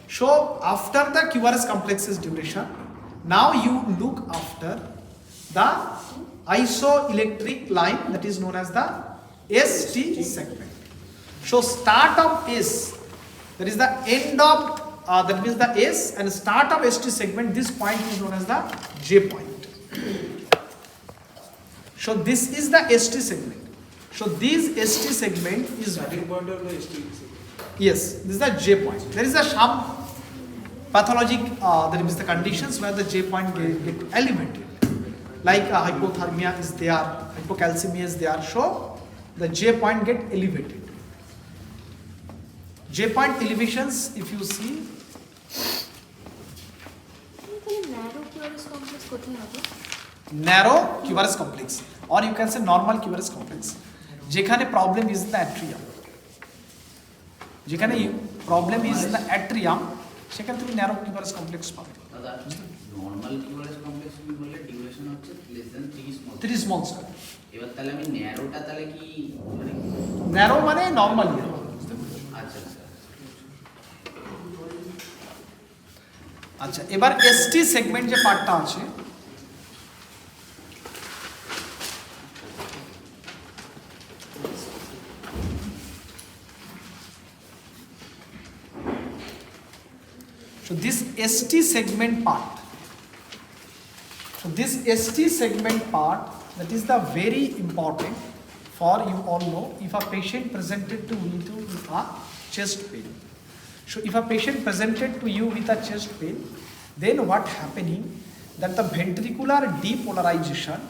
So after the QRS complexes duration, now you look after the isoelectric line, that is known as the ST segment. So start of S, that is the end of, that means the S, and start of ST segment, this point is known as the J point. So this is the ST segment. So this ST segment is starting point of the ST. yes, this is the J point. There is a some pathologic, there is the conditions where the J point get elevated. Like hypothermia is there, hypocalcemia is there, so the J point get elevated. J point elevations, if you see, narrow QRS complex, or you can say normal QRS complex. যেখানে problem is the atrium. যেখানে problem is the atrium, সেখানে তুমি narrow QRS complex পাবে। Normal QRS complex কি বললে duration হচ্ছে less than 3 small square। এবার তাহলে আমি ন্যারোটা তাহলে কি মানে narrow মানে normal। আচ্ছা আচ্ছা, এবার ST সেগমেন্ট যে পার্টটা আছে, so this ST segment part, so this ST segment part, that is the very important for you all know. If a patient presented to you with a chest pain, so if a patient presented to you with a chest pain, then what happening, that the ventricular depolarization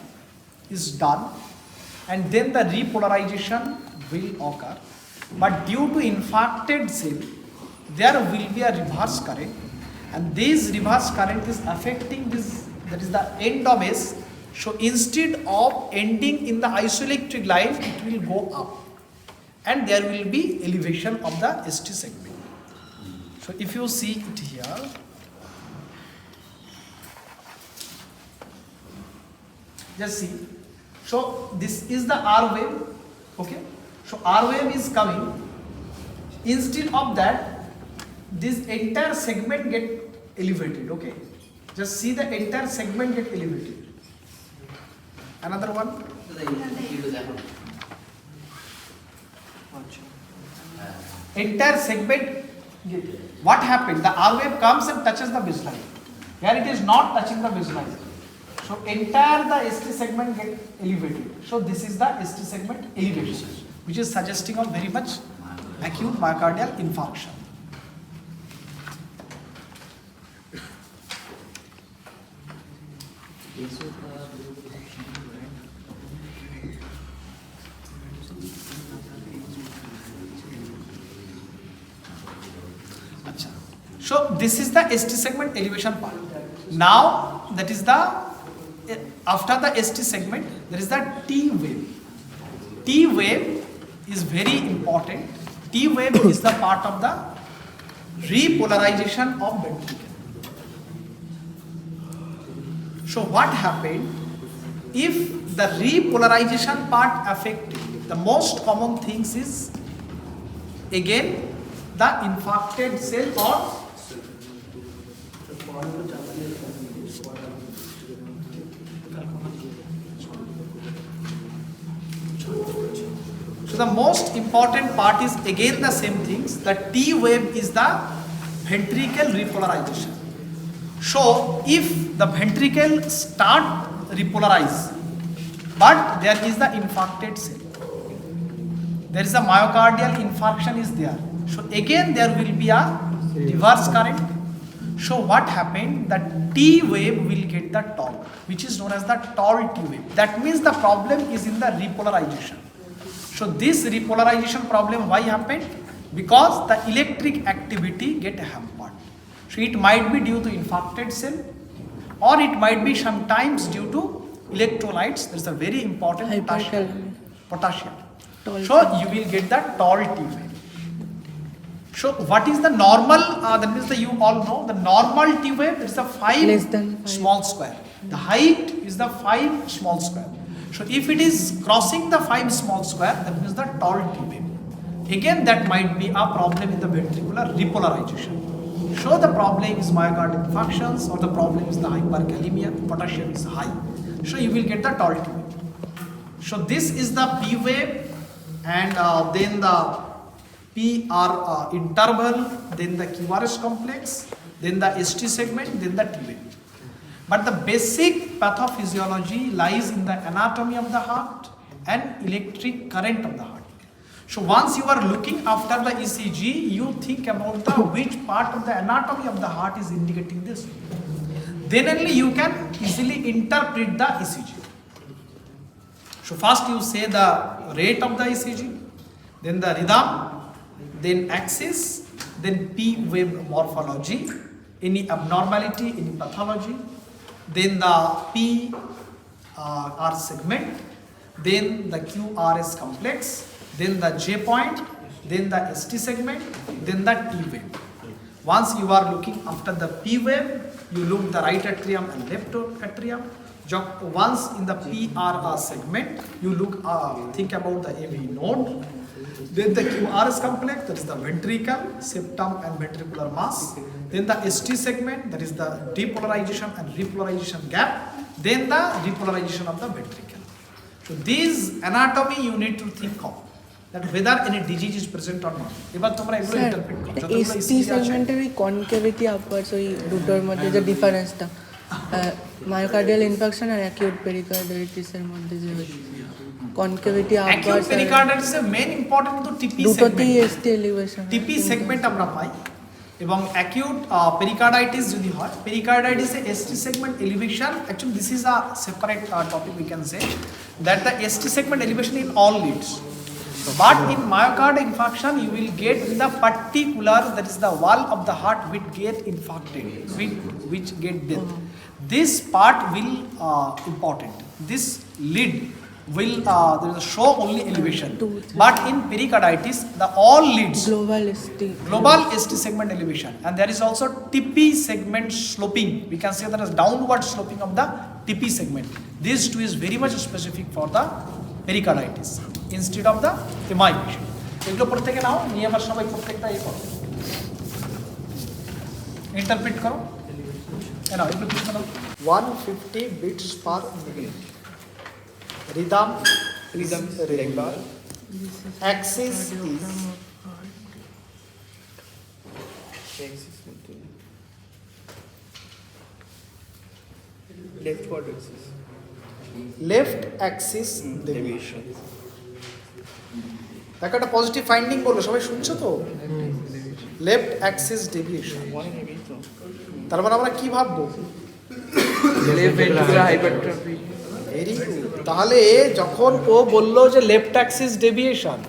is done, and then the repolarization will occur, but due to infarcted cell, there will be a reverse current, and this reverse current is affecting this, that is the end of S. So instead of ending in the isoelectric line, it will go up, and there will be elevation of the ST segment. So if you see it here, just see, so this is the R wave, okay, so R wave is coming. Instead of that, this entire segment get elevated, okay, just see the entire segment get elevated. Another one, entire segment What happened? The R wave comes and touches the baseline. Here it is not touching the baseline. So entire the ST segment get elevated. So this is the ST segment elevation, which is suggesting of very much acute myocardial infarction. So this is the ST segment elevation part. Now that is the, after the ST segment there is the T wave. T wave is very important. T wave is the part of the repolarization of ventricle. So what happened? If the repolarization part affected, the most common things is again the infarcted cell or so the most important part is again the same things. The T wave is the ventricle repolarization. So if the ventricle start repolarize, but there is the infarcted cell, there is a myocardial infarction is there. So again there will be a reverse current. So what happened? That T wave will get the torque, which is known as the tall T wave. That means the problem is in the repolarization. So this repolarization problem why happened? Because the electric activity get hampered. So it might be due to infarcted cell, or it might be sometimes due to electrolytes. There is a very important potassium. So you will get the tall T wave. So what is the normal, that means you all know, the normal T wave is the 5 small square. The height is the 5 small square. So if it is crossing the 5 small square, that means the tall T wave. Again that might be a problem in the ventricular repolarization. So the problem is myocardial infarctions, or the problem is the hyperkalemia, potassium is high. So you will get the tall T wave. So this is the P wave, and then the PR interval, then the QRS complex, then the ST segment, then the T wave. But the basic pathophysiology lies in the anatomy of the heart and electric current of the heart. So once you are looking after the ECG, you think about the which part of the anatomy of the heart is indicating this. Then only you can easily interpret the ECG. So first you say the rate of the ECG, then the rhythm, then axis, then P wave morphology, any abnormality, any pathology, then the P R segment, then the QRS complex, then the J point, then the ST segment, then the T wave. Once you are looking after the P wave, you look the right atrium and left atrium. Once in the PR segment, you look think about the AV node. Then the QRS complex, that is the ventricle, septum and ventricular mass. Then the ST segment, that is the depolarization and repolarization gap. Then the repolarization of the ventricle. So these anatomy you need to think of, that whether any disease is present or not. এবার তোমরা এগুলো interpret করো। যতগুলো ST সেগমেন্টের ওই concavity upwards ওই দুটোর মধ্যে যে ডিফারেন্সটা মায়োকার্ডিয়াল ইনফেকশন আর অ্যাকিউট পেরিকার্ডাইটিসের মধ্যে যে কনকেভিটি আপওয়ার্ডস অ্যাকিউট পেরিকার্ডাইটিস এর মেইন ইম্পর্টেন্ট কিন্তু টিপি দুটোতেই সেগমেন্ট। ST এলিভেশন টিপি সেগমেন্ট আমরা পাই, এবং অ্যাকিউট পেরিকার্ডাইটিস যদি হয়, পেরিকার্ডাইটিসে ST segment elevation, actually this is a separate topic we can say, that the ST segment elevation in all leads. But in myocardial infarction, you will get the particular, that is the wall of the heart which get infarcted, which get death. This part will important. This lead will there is a show only elevation. But in pericarditis, the all leads global ST segment elevation, and there is also TP segment sloping. We can say that as downward sloping of the TP segment. These two is very much specific for the pericarditis instead of the MI patient. এগুলো প্রত্যেকে নাও, নিয়ে আবার সবাই প্রত্যেকটা এই করো, interpret করো। নাও এগুলো কিছু নাও। 150 beats per minute. Rhythm is regular. Axis is Left quad axis. Left Axis deviation. দেখো একটা পজিটিভ ফাইন্ডিং বললো, সবাই শুনছো তো? Left Axis deviation. তার মানে আমরা কি ভাববো? Left ventricular hypertrophy. Very good. তাহলে যখন ও বললো যে লেফট অ্যাক্সিস ডেভিয়েশন,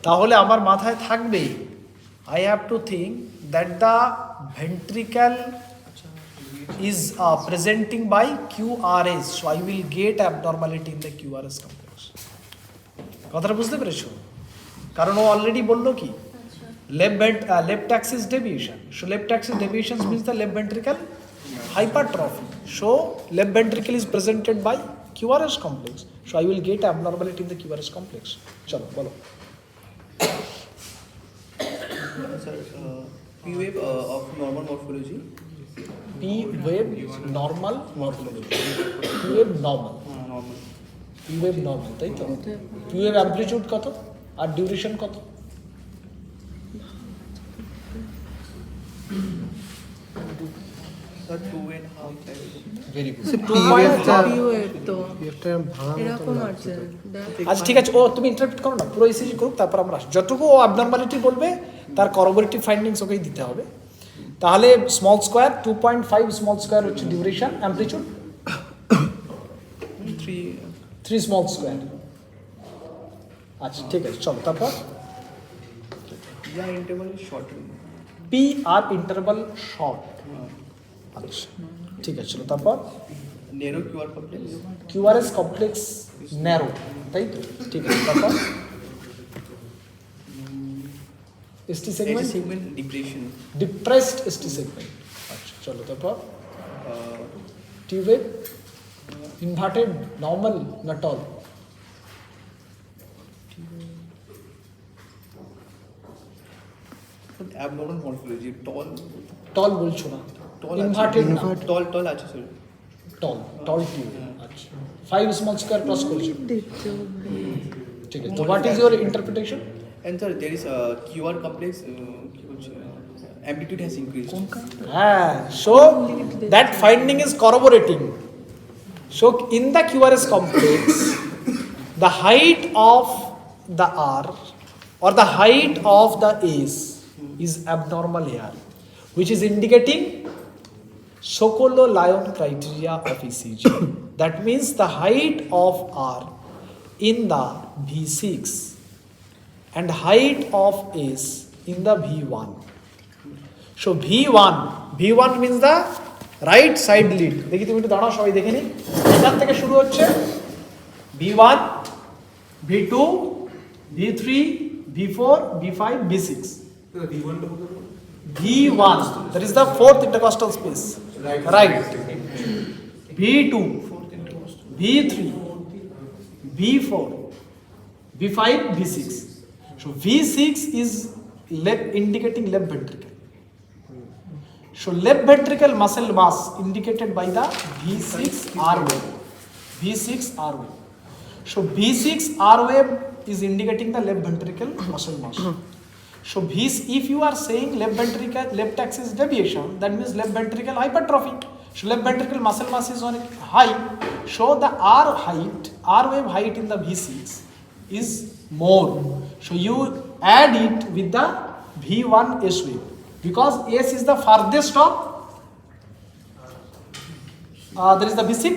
তাহলে আমার মাথায় থাকবে I have to think that the ventricle is presenting by QRS, so I will get abnormality in the QRS complex. কথাটা বুঝতে পেরেছো? কারণ ও অলরেডি বললো কি left axis deviation, so left axis deviation means the left ventricle hypertrophy, so left ventricle is presented by QRS complex, so I will get abnormality in the QRS complex. চলো বলো। Sir, P wave of normal morphology. P wave normal morphology, P wave normal, Normal. P wave normal, তাই তো? P wave amplitude কত আর duration কত? Sir, 2.5 times. Very good. তো একটা ভাঙা এরকম আছে আচ্ছা ঠিক আছে, ও তুমি ইন্টারপ্রেট করো না, পুরো ইসিজি করুক, তারপর আমরা আসি। যতটুকু ও অ্যাবনর্মালিটি বলবে তার করোবোরেটিভ ফাইন্ডিংস ওকেই দিতে হবে। তাহলে স্মল স্কোয়ার 2.5 স্মল স্কোয়ার হচ্ছে ডিউরেশন, অ্যামপ্লিটিউড 3 স্মল স্কোয়ার। আচ্ছা ঠিক আছে, চলো তারপর Yeah, interval is shortened. P R interval short. আচ্ছা ঠিক আছে, চলো তারপর Narrow QR complex. QRS complex narrow, তাই তো? ঠিক আছে, তারপর ST segment Segment depression. Depressed ST segment. আচ্ছা চলো তারপর টিউবের ইনভার্টেড নর্মাল না টল? Abnormal morphology. Tall. টল বলছো না, Tall. ইনভার্টেড না, Tall আছে sir. টল টল টিউব। আচ্ছা 5 স্মল স্কোয়ার ক্রস করছো, ঠিক আছে। তো what is your interpretation? And sir, there is a QR complex. Amplitude has increased. So that finding is corroborating. So in the QRS complex, the height of the R or the height of the S is abnormal here, which is indicating Sokolow-Lyon criteria of ECG. That means the height of R in the V6 and height of S in the V1. So V1 means the right side lead. দেখি তুমি একটু দাঁড়াও, সবাই দেখে নি। এখান থেকে শুরু হচ্ছে V1, V2, V3, V4, V5, V6. V1, that is the fourth intercostal space. Right. V2, V3, V4, V5, V6. So V6 is indicating left ventricle. So left ventricle muscle mass indicated by the V6 R wave. V6 R wave. So V6 R wave is indicating the left ventricle muscle mass. So if you are saying left axis deviation, that means left ventricle hypertrophy. So left ventricle muscle mass is on high. So the R wave height in the V6 is more. So you add it with the V1 S wave, because S is the farthest of there is the V6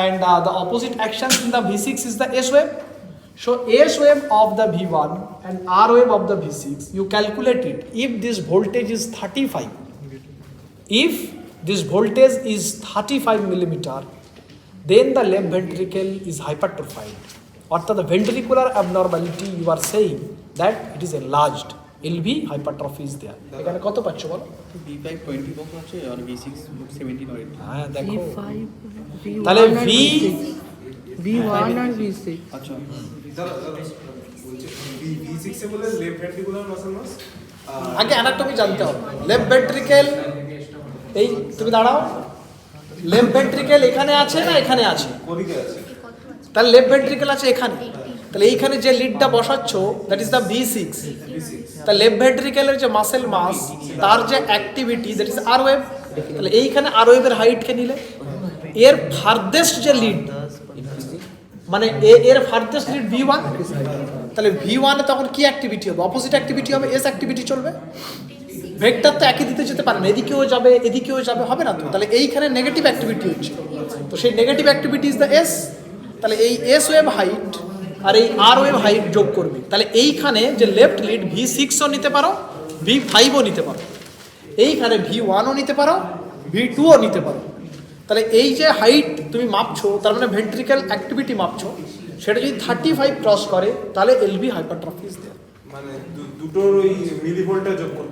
and the opposite actions in the V6 is the S wave. So S wave of the V1 and R wave of the V6, you calculate it. If this voltage is 35, if this voltage is 35 millimeter, then the left ventricle is hypertrophied. Or the ventricular abnormality, you are saying that it is enlarged. LV hypertrophy is there. এখানে কত পাচ্ছ বলো? V5 20 box আছে আর V6 17 or 18. হ্যাঁ দেখো, V5 তাহলে V1 আর V6 আচ্ছা বলছে V6 এ বলে লেফট ভেন্ট্রিকুলার মাসল মাস। আগে অ্যানাটমি জানতে হবে। লেফট ভেন্ট্রিকেল, এই তুমি দাঁড়াও, লেফট ভেন্ট্রিকেল এখানে আছে না এখানে আছে? ওদিকে আছে। তাহলে লেফট ভেন্ট্রিকেল আছে এখানে, তাহলে এইখানে যে লিডটা বসাচ্ছ দ্যাট ইজ দ্য V6, তা লেফট ভেন্ট্রিকেলের যে মাসেল মাস তার যে activity that is R wave, তাহলে এইখানে আর ওয়েভের হাইটকে নিলে এর ফার্দেস্ট যে লিড মানে এর ফার্দেস্ট লিড V1, তাহলে V1 এ তখন কি অ্যাক্টিভিটি হবে? অপোজিট অ্যাক্টিভিটি হবে, এস অ্যাক্টিভিটি চলবে। ভেক্টর তো একই দিতে যেতে পারে না, এদিকেও যাবে এদিকেও যাবে, হবে না তো। তাহলে এইখানে নেগেটিভ অ্যাক্টিভিটি হচ্ছে, তো সেই negative activity is the S. তাহলে এই এস ওয়েভ হাইট আর এই আর ওয়েভ হাইট যোগ করবে, তাহলে এইখানে যে লেফট লিড V6ও নিতে পারো, V5ও নিতে পারো, এইখানে V1ও নিতে পারো, V2ও নিতে পারো। তাহলে এই যে হাইট তুমি মাপছো, তার মানে ভেন্ট্রিক্যাল অ্যাক্টিভিটি মাপছো, সেটা যদি 35 ক্রস করে তাহলে এলভি হাইপারট্রফি ইজ দেয়ার। মানে দুটোর ওই মিলিভোল্টটা যোগ করতে